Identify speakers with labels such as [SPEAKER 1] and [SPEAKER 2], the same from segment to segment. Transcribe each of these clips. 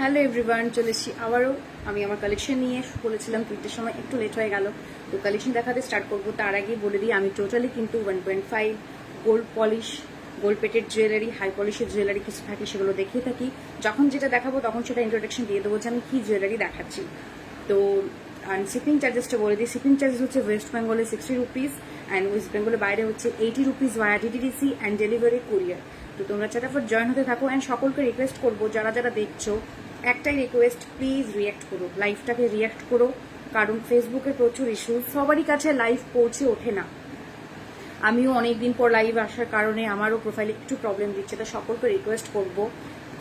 [SPEAKER 1] Hello everyone, চলে এসেছি আবারও আমি আমার কালেকশন নিয়ে। বলেছিলাম টুইটের সময় একটু লেট হয়ে গেল, তো কালেকশন দেখাতে স্টার্ট করবো। তার আগেই বলে দিই, আমি টোটালি কিন্তু 1.5 gold polish, gold plated jewellery, high পলিশের জুয়েলারি কিছু থাকে সেগুলো দেখিয়ে থাকি। যখন যেটা দেখাবো তখন সেটা ইন্ট্রোডাকশন দিয়ে দেবো যে আমি কী জুয়েলারি দেখাচ্ছি। তো শিপিং চার্জেসটা বলে দিই। শিপিং চার্জেস হচ্ছে ওয়েস্ট বেঙ্গলে 60 রুপিস অ্যান্ড ওয়েস্ট বেঙ্গলের বাইরে হচ্ছে 80 rupees via DTDC and delivery courier. তো তোমরা চটাফট জয়েন হতে থাকো। অ্যান্ড সকলকে রিকোয়েস্ট করবো, যারা যারা দেখছো, একটাই রিকোয়েস্ট, প্লিজ রিয়াক্ট করো, লাইভটাকে রিয়াক্ট করো। কারণ ফেসবুকে প্রচুর ইস্যু, সবারই কাছে লাইভ পৌঁছে ওঠে না। আমিও অনেকদিন পর লাইভ আসার কারণে আমারও প্রোফাইলে একটু প্রবলেম দিচ্ছে। তো সকলকে রিকোয়েস্ট করবো,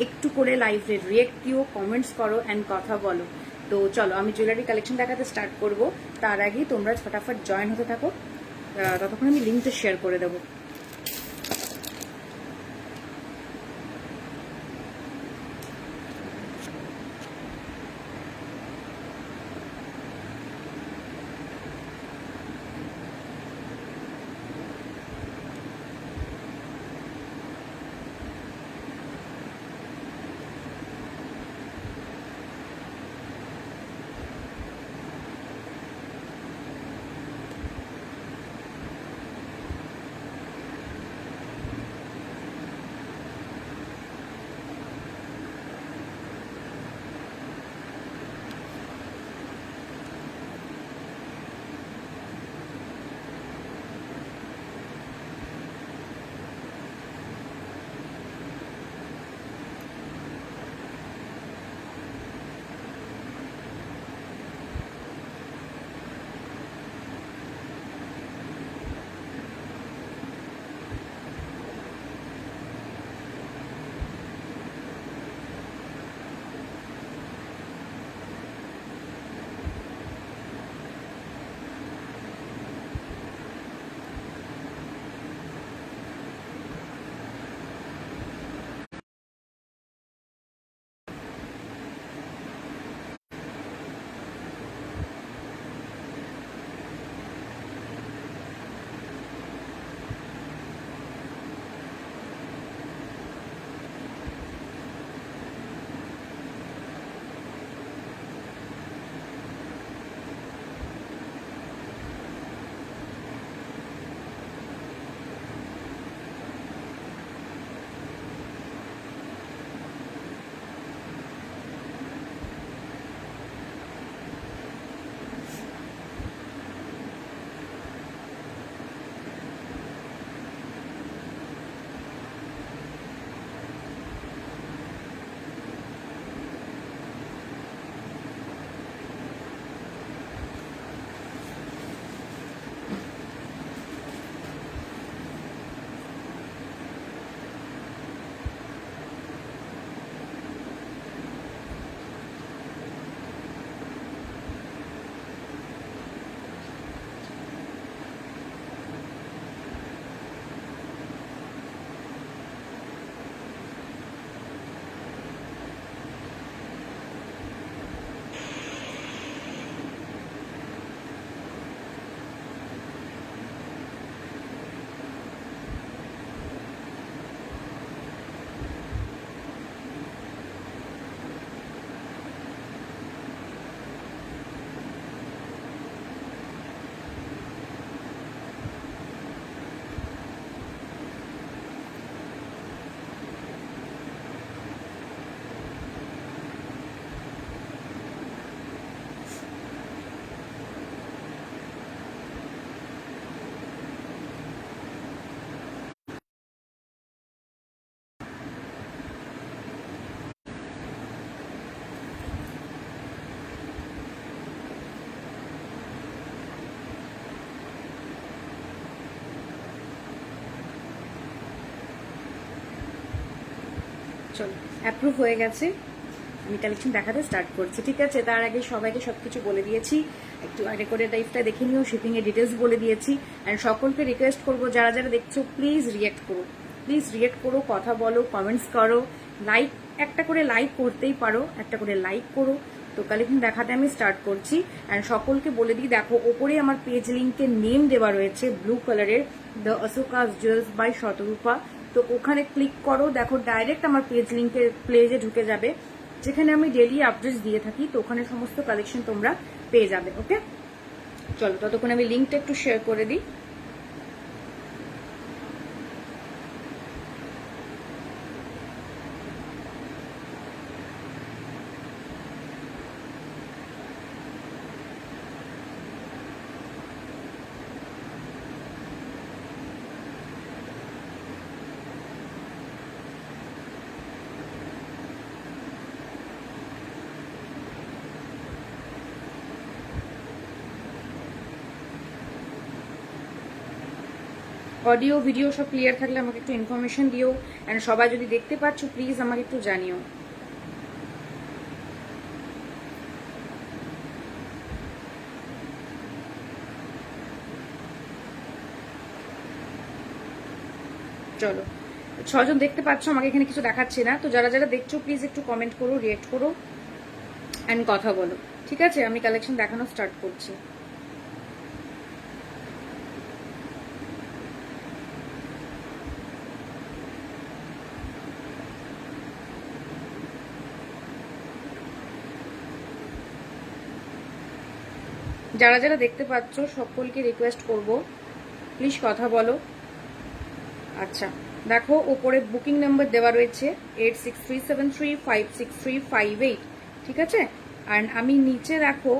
[SPEAKER 1] একটু করে লাইভে রিয়াক্ট দিও, কমেন্টস করো অ্যান্ড কথা বলো। তো চলো আমি জুয়েলারি কালেকশন দেখাতে স্টার্ট করব। তার আগেই তোমরা ফটাফট জয়েন হতে থাকো, ততক্ষণ আমি লিঙ্কটা শেয়ার করে দেবো। চলো, অ্যাপ্রুভ হয়ে গেছে, আমি কালেকশন দেখাতে স্টার্ট করছি। ঠিক আছে, তার আগে সবাইকে সবকিছু বলে দিয়েছি, একটু আগে করে লাইফটা দেখে নিও, শিপিং এর ডিটেলস বলে দিয়েছি। অ্যান্ড সকলকে রিকোয়েস্ট করবো, যারা যারা দেখছো প্লিজ রিয়েক্ট করো, প্লিজ রিয়েক্ট করো, কথা বলো, কমেন্টস করো, লাইক একটা করে লাইক করতেই পারো, একটা করে লাইক করো। তো কালেকশন দেখাতে আমি স্টার্ট করছি। অ্যান্ড সকলকে বলে দিই, দেখো ওপরে আমার পেজ লিঙ্কের নেম দেওয়া রয়েছে ব্লু কালারের, দ্য অশোকাস জুয়েলস বাই শতরূপা। তো ওখানে ক্লিক করো, দেখো ডাইরেক্ট আমার পেজ লিঙ্কের পেজে ঢুকে যাবে। যেখানে আমি ডেইলি আপডেটস দিয়ে থাকি, তো ওখানে সমস্ত কালেকশন তোমরা পেয়ে যাবে। ওকে, চলো ততক্ষণ আমি লিঙ্কটা একটু শেয়ার করে দিই। অডিও ভিডিও সব ক্লিয়ার থাকলে আমাকে একটু ইনফরমেশন দিও, অ্যান্ড সবাই যদি দেখতে পাচ্ছ প্লিজ আমাকে একটু জানিও। চলো, 6 জন দেখতে পাচ্ছ, আমাকে এখানে কিছু দেখাচ্ছে না, তো যারা যারা দেখছো প্লিজ একটু কমেন্ট করো, রিয়েক্ট করো অ্যান্ড কথা বলো, ঠিক আছে? আমি কালেকশন দেখানো স্টার্ট করছি। যারা যারা দেখতে পাচ্ছ সকলকে রিকোয়েস্ট করব প্লিজ কথা বলো। আচ্ছা, দেখো ওপরে বুকিং নাম্বার দেওয়া রয়েছে 8637356358, ঠিক আছে? অ্যান্ড আমি নিচে দেখো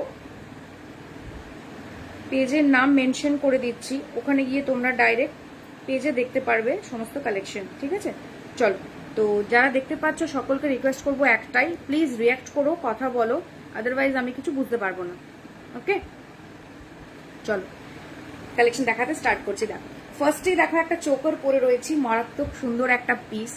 [SPEAKER 1] পেজের নাম মেনশন করে দিচ্ছি, ওখানে গিয়ে তোমরা ডাইরেক্ট পেজে দেখতে পারবে সমস্ত কালেকশন, ঠিক আছে? চলো, তো যারা দেখতে পাচ্ছ সকলকে রিকোয়েস্ট করব একটাই, প্লিজ রিয়াক্ট করো, কথা বলো, আদারওয়াইজ আমি কিছু বুঝতে পারবো না। ওকে, চলো কালেকশন দেখাতে স্টার্ট করছি। দেখো ফার্স্টেই দেখো একটা চোকার পরে রয়েছি, মারাত্মক সুন্দর একটা পিস।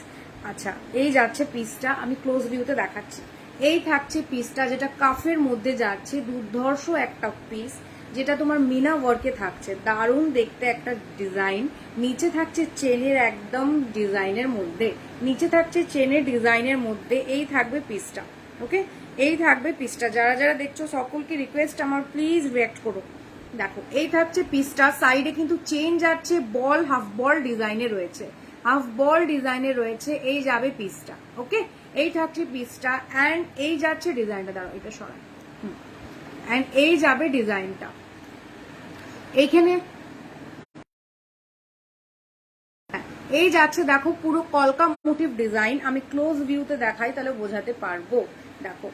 [SPEAKER 1] আচ্ছা, এই যাচ্ছে পিসটা, আমি ক্লোজ ভিউতে দেখাচ্ছি। এই থাকছে পিসটা, যেটা কাফের মধ্যে যাচ্ছে, দুর্ধর্ষ একটা পিস, যেটা তোমার মিনা ওয়ার্কে থাকছে, দারুণ দেখতে একটা ডিজাইন। নিচে থাকছে চেনের একদম ডিজাইনের মধ্যে, নিচে থাকছে চেনের ডিজাইনের মধ্যে, এই থাকবে পিসটা। ওকে, এই থাকবে পিসটা। যারা যারা দেখছো সকলকে রিকোয়েস্ট আমার, প্লিজ রিঅ্যাক্ট করো। দেখো এই থাকছে পিসটা, সাইডে কিন্তু চেন যাচ্ছে, বল হাফ বল ডিজাইনে রয়েছে, হাফ বল ডিজাইনে রয়েছে, এই যাবে পিসটা। ওকে, এই থাকছে পিসটা, অ্যান্ড এই যাচ্ছে ডিজাইনটা, দাঁড়াও এটা সরাই, অ্যান্ড এই যাবে ডিজাইনটা। এইখানে এই যাচ্ছে, দেখো পুরো কলকা মোটিভ ডিজাইন, আমি ক্লোজ ভিউতে দেখাই তাহলে বোঝাতে পারবো। দেখো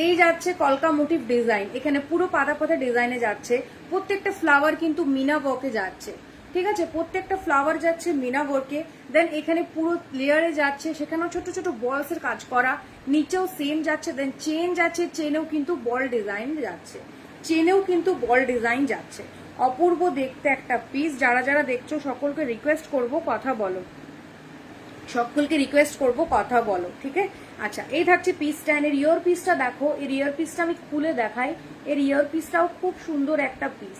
[SPEAKER 1] এই যাচ্ছে কলকা মোটিভ ডিজাইন, এখানে পুরো পাতা পাতা ডিজাইনে যাচ্ছে, প্রত্যেকটা ফ্লাওয়ার কিন্তু মিনা ওয়ার্কে যাচ্ছে, ঠিক আছে? প্রত্যেকটা ফ্লাওয়ার যাচ্ছে মিনা ওয়ার্কে। দেন এখানে পুরো লেয়ারে যাচ্ছে, সেখানেও ছোট ছোট বলস এর কাজ করা, নিচেও সেম যাচ্ছে। দেন চেন যাচ্ছে, চেনেও কিন্তু বল ডিজাইন যাচ্ছে, চেনেও কিন্তু বল ডিজাইন যাচ্ছে। অপূর্ব দেখতে একটা পিস। যারা যারা দেখছো সকলকে রিকোয়েস্ট করব কথা বলো, সকলকে রিকোয়েস্ট করব কথা বলো, ঠিক আছে? আচ্ছা, এই থাকছে পিসটা, এর ইয়ার পিসটা দেখো, এর ইয়ার পিসটা আমি খুলে দেখাই, এর ইয়ার পিসটাও খুব সুন্দর একটা পিস।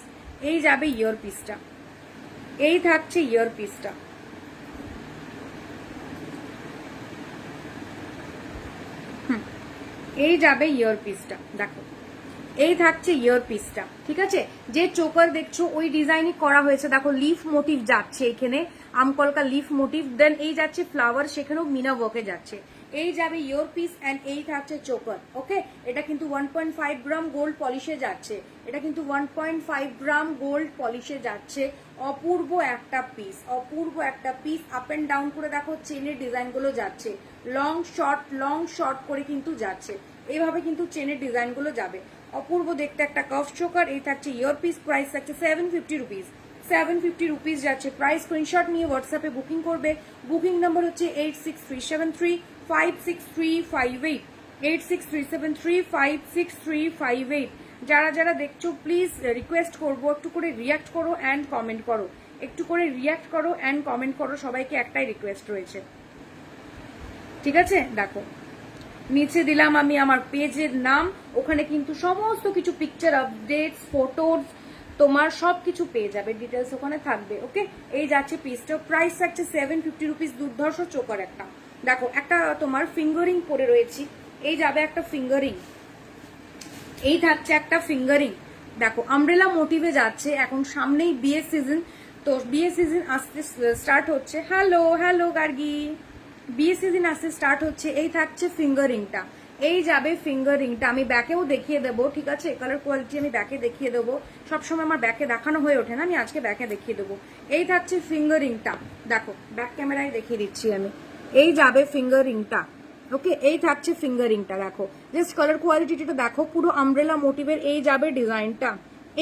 [SPEAKER 1] এই যাবে ইয়ার পিসটা, এই থাকছে ইয়ার পিসটা। এই যাবে ইয়ার পিসটা, দেখো এই থাকছে ইয়ার পিসটা, ঠিক আছে? যে চোকার দেখছো ওই ডিজাইনই করা হয়েছে, দেখো লিফ মোটিভ যাচ্ছে এখানে, আমকলকা লিফ মোটিভ। দেন এই যাচ্ছে ফ্লাওয়ার, সেখানেও মিনা ওয়ার্কে যাচ্ছে। এই যাবে ইয়ার পিস, অ্যান্ড এই থাকছে চোকার। ওকে, এটা কিন্তু 1.5 গ্রাম গোল্ড পলিশে যাচ্ছে, এটা কিন্তু 1.5 গ্রাম গোল্ড পলিশে যাচ্ছে। অপূর্ব একটা পিস, অপূর্ব একটা পিস। আপ এন্ড ডাউন করে দেখো চেনের ডিজাইনগুলো যাচ্ছে, লং শর্ট করে কিন্তু যাচ্ছে, এইভাবে কিন্তু চেনের ডিজাইনগুলো যাবে। অপূর্ব দেখতে একটা কাফ চোকার। এই থাকছে ইয়ার পিস, প্রাইস থাকছে 750 রুপিস, 750 রুপিস যাচ্ছে প্রাইস। স্ক্রিনশট নিয়ে হোয়াটসঅ্যাপে বুকিং করবে। বুকিং নাম্বার হচ্ছে 8637356358, 8637356358। যারা যারা দেখছো প্লিজ রিকোয়েস্ট করবো একটু করে রিয়াক্ট করো অ্যান্ড কমেন্ট করো, একটু করে রিয়াক্ট করো অ্যান্ড কমেন্ট করো, সবাইকে একটাই রিকোয়েস্ট রয়েছে, ঠিক আছে? দেখো নিচে দিলাম আমি আমার পেজের নাম, ওখানে কিন্তু সমস্ত কিছু পিকচার আপডেটস, ফটোজ, তোমার সবকিছু পেয়ে যাবে, ডিটেলস ওখানে থাকবে। ওকে, এই যাচ্ছে পিসটা, প্রাইস থাকছে 750 রুপিস। দুর্ধর্ষ চোকার একটা। দেখো একটা তোমার ফিঙ্গারিং পরে রয়েছি, এই যাবে একটা ফিঙ্গারিং, এই থাকছে একটা ফিঙ্গারিং। দেখো আমব্রেলা মোটিভে যাচ্ছে, এখন সামনেই বিয়ে সিজন, তো বিয়ে সিজন আসতে স্টার্ট হচ্ছে। হ্যালো হ্যালো গার্গি, বিয়ে সিজন আসতে স্টার্ট হচ্ছে। এই থাকছে ফিঙ্গারিংটা, এই যাবে ফিঙ্গার রিংটা, আমি ব্যাকেও দেখিয়ে দেবো, ঠিক আছে? কালার কোয়ালিটি আমি ব্যাকে দেখিয়ে দেবো, সবসময় আমার ব্যাকে দেখানো হয়ে ওঠে না, আমি আজকে ব্যাকে দেখিয়ে দেবো। এই থাকছে ফিঙ্গার রিংটা, দেখো ব্যাক ক্যামেরায় দেখিয়ে দিচ্ছি আমি। এই যাবে ফিঙ্গার রিংটা, ওকে? এই থাকছে ফিঙ্গার রিংটা, দেখো জাস্ট কালার কোয়ালিটিটা দেখো, পুরো আমব্রেলা মোটিভের এই যাবে ডিজাইনটা।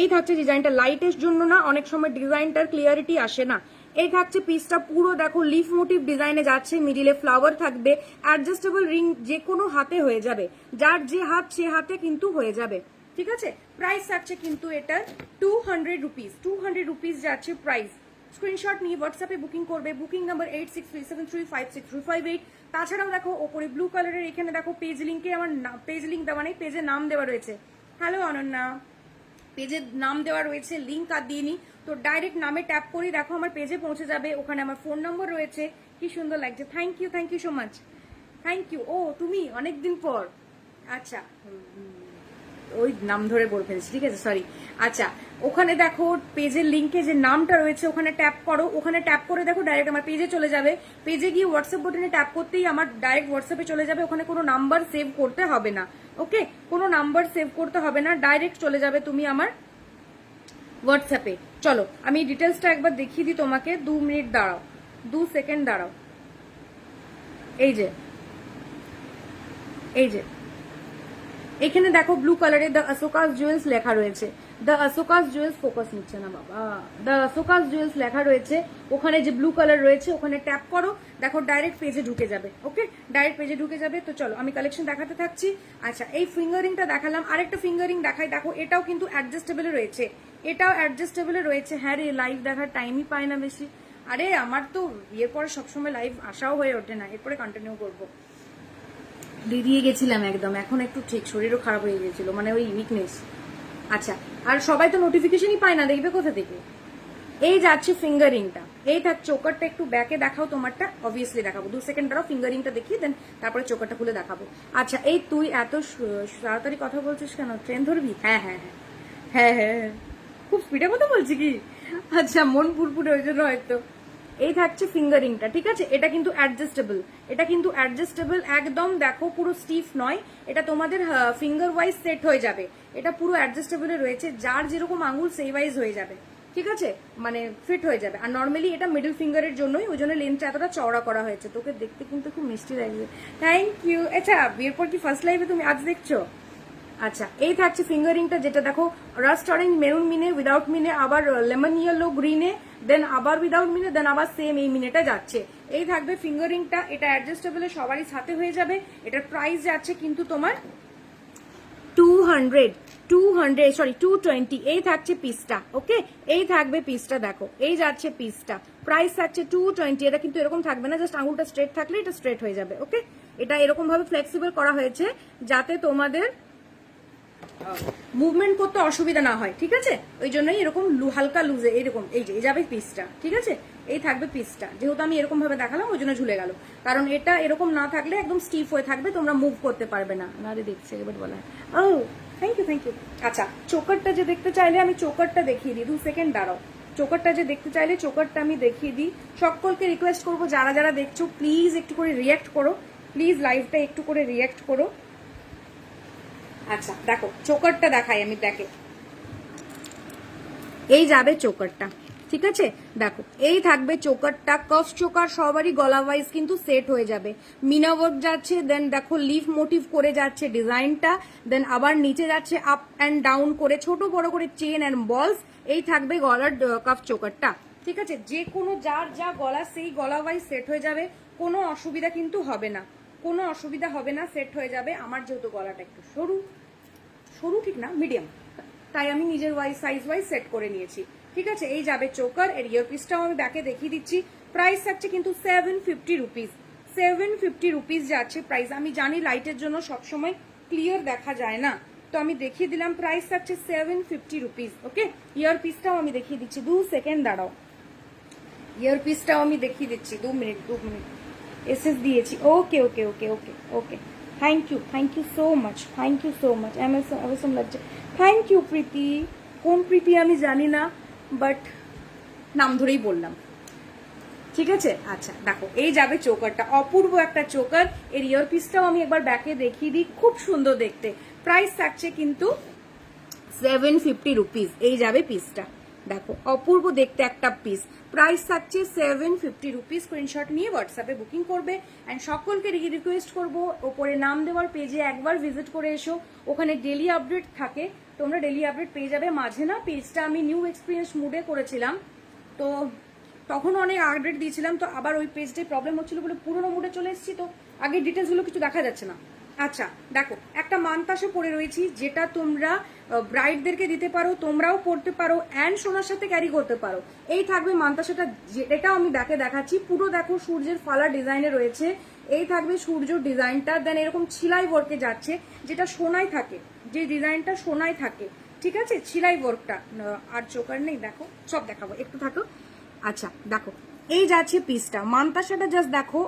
[SPEAKER 1] এই থাকছে ডিজাইনটা, লাইটের জন্য না অনেক সময় ডিজাইনটার ক্লিয়ারিটি আসে না। এই থাকছে পিসটা পুরো, দেখো লিফ মোটিভ ডিজাইনে যাচ্ছে, মিডিলে ফ্লাওয়ার থাকবে, অ্যাডজাস্টেবল রিং যে কোনো হাতে হয়ে যাবে, যার যে হাত সে হাতে কিন্তু হয়ে যাবে, ঠিক আছে? প্রাইস থাকছে কিন্তু এটার 200 রুপিস, 200 রুপিস যাচ্ছে প্রাইস। স্ক্রিনশট নিয়ে হোয়াটসঅ্যাপে বুকিং করবে, বুকিং নাম্বার 8637356358। তাছাড়াও দেখো ওপরে ব্লু কালারের এখানে দেখো পেজ লিঙ্কে আমার পেজ লিঙ্ক দেওয়া নেই, পেজের নাম দেওয়া রয়েছে। হ্যালো অনন্যা, পেজের নাম দেওয়া রয়েছে, লিঙ্ক আর দিইনি, তো ডাইরেক্ট নামে ট্যাপ করি, দেখো আমার পেজে পৌঁছে যাবে, ওখানে আমার ফোন নম্বর রয়েছে। কি সুন্দর লাগছে, thank you so much, thank you. ও তুমি অনেকদিন পর, আচ্ছা ওই নাম ধরে বলে ফেলেছি, ঠিক আছে, সরি। আচ্ছা, ওখানে দেখো পেজের লিঙ্কে যে নামটা রয়েছে ওখানে ট্যাপ করো, ওখানে ট্যাপ করে দেখো ডাইরেক্ট আমার পেজে চলে যাবে। পেজে গিয়ে হোয়াটসঅ্যাপ বাটনে ট্যাপ করতেই আমার ডাইরেক্ট হোয়াটসঅ্যাপে চলে যাবে, ওখানে কোনো নাম্বার সেভ করতে হবে না, ওকে? কোনো নাম্বার সেভ করতে হবে না, ডাইরেক্ট চলে যাবে তুমি আমার হোয়াটসঅ্যাপে। চলো আমি ডিটেলসটা একবার দেখিয়ে দিই তোমাকে, 2 মিনিট দাঁড়াও, 2 সেকেন্ড দাঁড়াও। এই যে এখানে দেখো ব্লু কালারে দ্য অশোকাস জুয়েলস লেখা রয়েছে, দ্য অশোকাস জুয়েলস, ফোকাস নিচ্ছে না বাবা, দ্য অশোকাস জুয়েলস লেখা রয়েছে, ওখানে যে ব্লু কালার রয়েছে ওখানে ট্যাপ করো, দেখো ডাইরেক্ট পেজে ঢুকে যাবে, ওকে? ডাইরেক্ট পেজে ঢুকে যাবে। তো চলো আমি কালেকশন দেখাতে থাকছি। আচ্ছা, এই ফিঙ্গারিংটা দেখালাম, আরেকটা ফিঙ্গারিং দেখাই, দেখো এটাও কিন্তু অ্যাডজাস্টেবল রয়েছে, এটাও অ্যাডজাস্টেবল রয়েছে। হ্যাঁ রে, লাইভ দেখার টাইমই পায় না বেশি, আরে আমার তো বিয়ের পরে সবসময় লাইভ আসাও হয়ে ওঠে না, এরপরে কন্টিনিউ করবো। দিয়ে গেছিলাম একদম, এখন একটু ঠিক, শরীরও খারাপ হয়ে গেছিল, মানে ওই উইকনেস। আচ্ছা, আর সবাই তো নোটিফিকেশনই পায় না, দেখবে কোথা থেকে? এই যাচ্ছে ফিঙ্গারিংটা, এই থাক চোকারটা একটু ব্যাকে দেখাও, তোমারটা অবভিয়াসলি দেখাবো, 2 সেকেন্ড দাঁড়াও, ফিঙ্গারিংটা দেখিয়ে দেন, তারপরে চোকারটা খুলে দেখাবো। আচ্ছা, এই তুই এত তাড়াতাড়ি কথা বলছিস কেন? ট্রেন ধরবি? হ্যাঁ হ্যাঁ হ্যাঁ হ্যাঁ হ্যাঁ হ্যাঁ, খুব স্পিডে কথা বলছি কি? আচ্ছা, মন পুরপুরে ওই জন্য হয়তো। এই থাকছে ফিঙ্গারিংটা, ঠিক আছে? এটা কিন্তু অ্যাডজাস্টেবল, এটা কিন্তু অ্যাডজাস্টেবল একদম, দেখো পুরো স্টিফ নয়, এটা তোমাদের ফিঙ্গার ওয়াইজ সেট হয়ে যাবে, এটা পুরো অ্যাডজাস্টেবলে রয়েছে, যার যেরকম আঙুল সেই ওয়াইজ হয়ে যাবে, ঠিক আছে? মানে ফিট হয়ে যাবে। আর নর্মালি এটা মিডল ফিঙ্গারের জন্যই, ওই জন্য লেন্থটা এতটা চওড়া করা হয়েছে। তোকে দেখতে কিন্তু খুব মিষ্টি লাগছে, থ্যাংক ইউ। আচ্ছা, বিয়ের পর কি ফার্স্ট লাইভে তুমি আজ দেখছো? আচ্ছা, এই থাকছে ফিঙ্গারিংটা, যেটা দেখো রাস্ট অরেঞ্জ, মেরুন মিনে, উইদাউট মিনে, আবার লেমন ইয়েলো গ্রিনে, দেন আবার উইদাউট মিনে, দেন আবার সেম এই মিনেটা যাচ্ছে। এই থাকবে ফিঙ্গারিংটা, এটা অ্যাডজাস্টেবল, সবারই সাথে হয়ে যাবে। এটার প্রাইস যাচ্ছে কিন্তু তোমার 220। এই থাকছে পিসটা, ওকে? এই থাকবে পিসটা, দেখো এই যাচ্ছে পিসটা, প্রাইস থাকছে 220। এটা কিন্তু এরকম থাকবে না, জাস্ট আঙুলটা স্ট্রেট থাকলে এটা স্ট্রেট হয়ে যাবে, ওকে? এটা এরকম ভাবে ফ্লেক্সিবল করা হয়েছে যাতে তোমাদের মুভমেন্ট করতে অসুবিধা না হয়, ঠিক আছে? ওই জন্যই এরকম হালকা লুজে এরকম। এই যে এই যাবে পিসটা, ঠিক আছে? এই থাকবে পিসটা, যেহেতু আমি এরকম ভাবে দেখালাম ওই জন্য ঝুলে গেল, কারণ এটা এরকম না থাকলে একদম স্টিফ হয়ে থাকবে, তোমরা মুভ করতে পারবে না। না রে, দেখছে এবার বলা হয়। ও থ্যাংক ইউ। আচ্ছা, চোকারটা যে দেখতে চাইলে আমি চোকারটা দেখিয়ে দিই, 2 সেকেন্ড দাঁড়াও। চোকারটা যে দেখতে চাইলে চোকারটা আমি দেখিয়ে দিই। সকলকে রিকোয়েস্ট করবো, যারা যারা দেখছো প্লিজ একটু করে রিয়াক্ট করো, প্লিজ লাইভটা একটু করে রিয়াক্ট করো। আচ্ছা, দেখো চোকারটা দেখাই আমি, দেখে এই যাবে চোকারটা, ঠিক আছে? দেখো এই থাকবে চোকারটা, কাফ চোকার, সবারই গলা ওয়াইজ কিন্তু সেট হয়ে যাবে। মিনা ওয়ার্ক যাচ্ছে, দেন দেখো লিফ মোটিভ করে যাচ্ছে ডিজাইনটা, দেন আবার নিচে যাচ্ছে আপ অ্যান্ড ডাউন করে, ছোট বড় করে চেন অ্যান্ড বলস। এই থাকবে গলার কাফ চোকারটা, ঠিক আছে? যে কোনো যার যা গলা সেই গলা ওয়াইজ সেট হয়ে যাবে, কোনো অসুবিধা কিন্তু হবে না, কোনো অসুবিধা হবে না, সেট হয়ে যাবে। আমার যেহেতু গলাটা একটু সরু ঠিক না, মিডিয়াম, তাই আমি নিজের ওয়াইজ সাইজ ওয়াইজ সেট করে নিয়েছি, ঠিক আছে? এই যাবে চোকার, এর ইয়ারপিসটাও আমি ব্যাকে দেখিয়ে দিচ্ছি। প্রাইস থাকছে কিন্তু 750 রুপিস, 750 রুপিস যাচ্ছে প্রাইস। আমি জানি লাইটের জন্য সবসময় ক্লিয়ার দেখা যায় না, তো আমি দেখিয়ে দিলাম, প্রাইস থাকছে 750 রুপিস, ওকে? ইয়ারপিসটাও আমি দেখিয়ে দিচ্ছি, 2 সেকেন্ড দাঁড়াও, ইয়ারপিসটাও আমি দেখিয়ে দিচ্ছি, 2 মিনিট এসএস দিয়েছি, ওকে ওকে ওকে ওকে ওকে, থ্যাংক ইউ সো মাচ, অ্যামেসম লাগছে, থ্যাংক ইউ প্রীতি। কোন প্রীতি আমি জানি না, বাট নাম ধরেই বললাম। ঠিক আছে। আচ্ছা দেখো এই যাবে চোকারটা, অপূর্ব একটা চোকার। এর ইয়ার পিসটাও আমি একবার ব্যাকে দেখিয়ে দিই, খুব সুন্দর দেখতে। প্রাইস থাকছে কিন্তু 750 রুপিস। এই যাবে পিসটা, দেখো অপূর্ব দেখতে একটা পিস। প্রাইস থাকছে 750 রুপিস। স্ক্রিনশট নিয়ে হোয়াটসঅ্যাপে বুকিং করবে। অ্যান্ড সকলকে রিকোয়েস্ট করবো ওপরে নাম দেওয়ার পেজে একবার ভিজিট করে এসো, ওখানে ডেলি আপডেট থাকে, তোমরা ডেলি আপডেট পেয়ে যাবে। মাঝে না পেজটা আমি নিউ এক্সপিরিয়েন্স মুডে করেছিলাম, তো তখন অনেক আপডেট দিয়েছিলাম, তো আবার ওই পেজটাই প্রবলেম হচ্ছিল বলে পুরোনো মুডে চলে এসেছি, তো আগের ডিটেলসগুলো কিছু দেখা যাচ্ছে না। আচ্ছা দেখো একটা মানতাসও পরে রয়েছি, যেটা তোমরা ব্রাইডদেরকে দিতে পারো, তোমরাও পরতে পারো, অ্যান্ড সোনার সাথে ক্যারি করতে পারো। এই থাকবে মানতাসাটা, এটাও আমি দেখাচ্ছি। পুরো দেখো সূর্যের ফালা ডিজাইনে রয়েছে। এই থাকবে সূর্যর ডিজাইনটা, দেন এরকম ছিলাই ওয়ার্কে যাচ্ছে, যেটা সোনায় থাকে, যে ডিজাইনটা সোনায় থাকে, ঠিক আছে, ছিলাই ওয়ার্কটা। আর চোকার নেই, দেখো সব দেখাবো, একটু থাকো। আচ্ছা দেখো এই যাচ্ছে পিসটা, মানতাসাটা জাস্ট দেখো,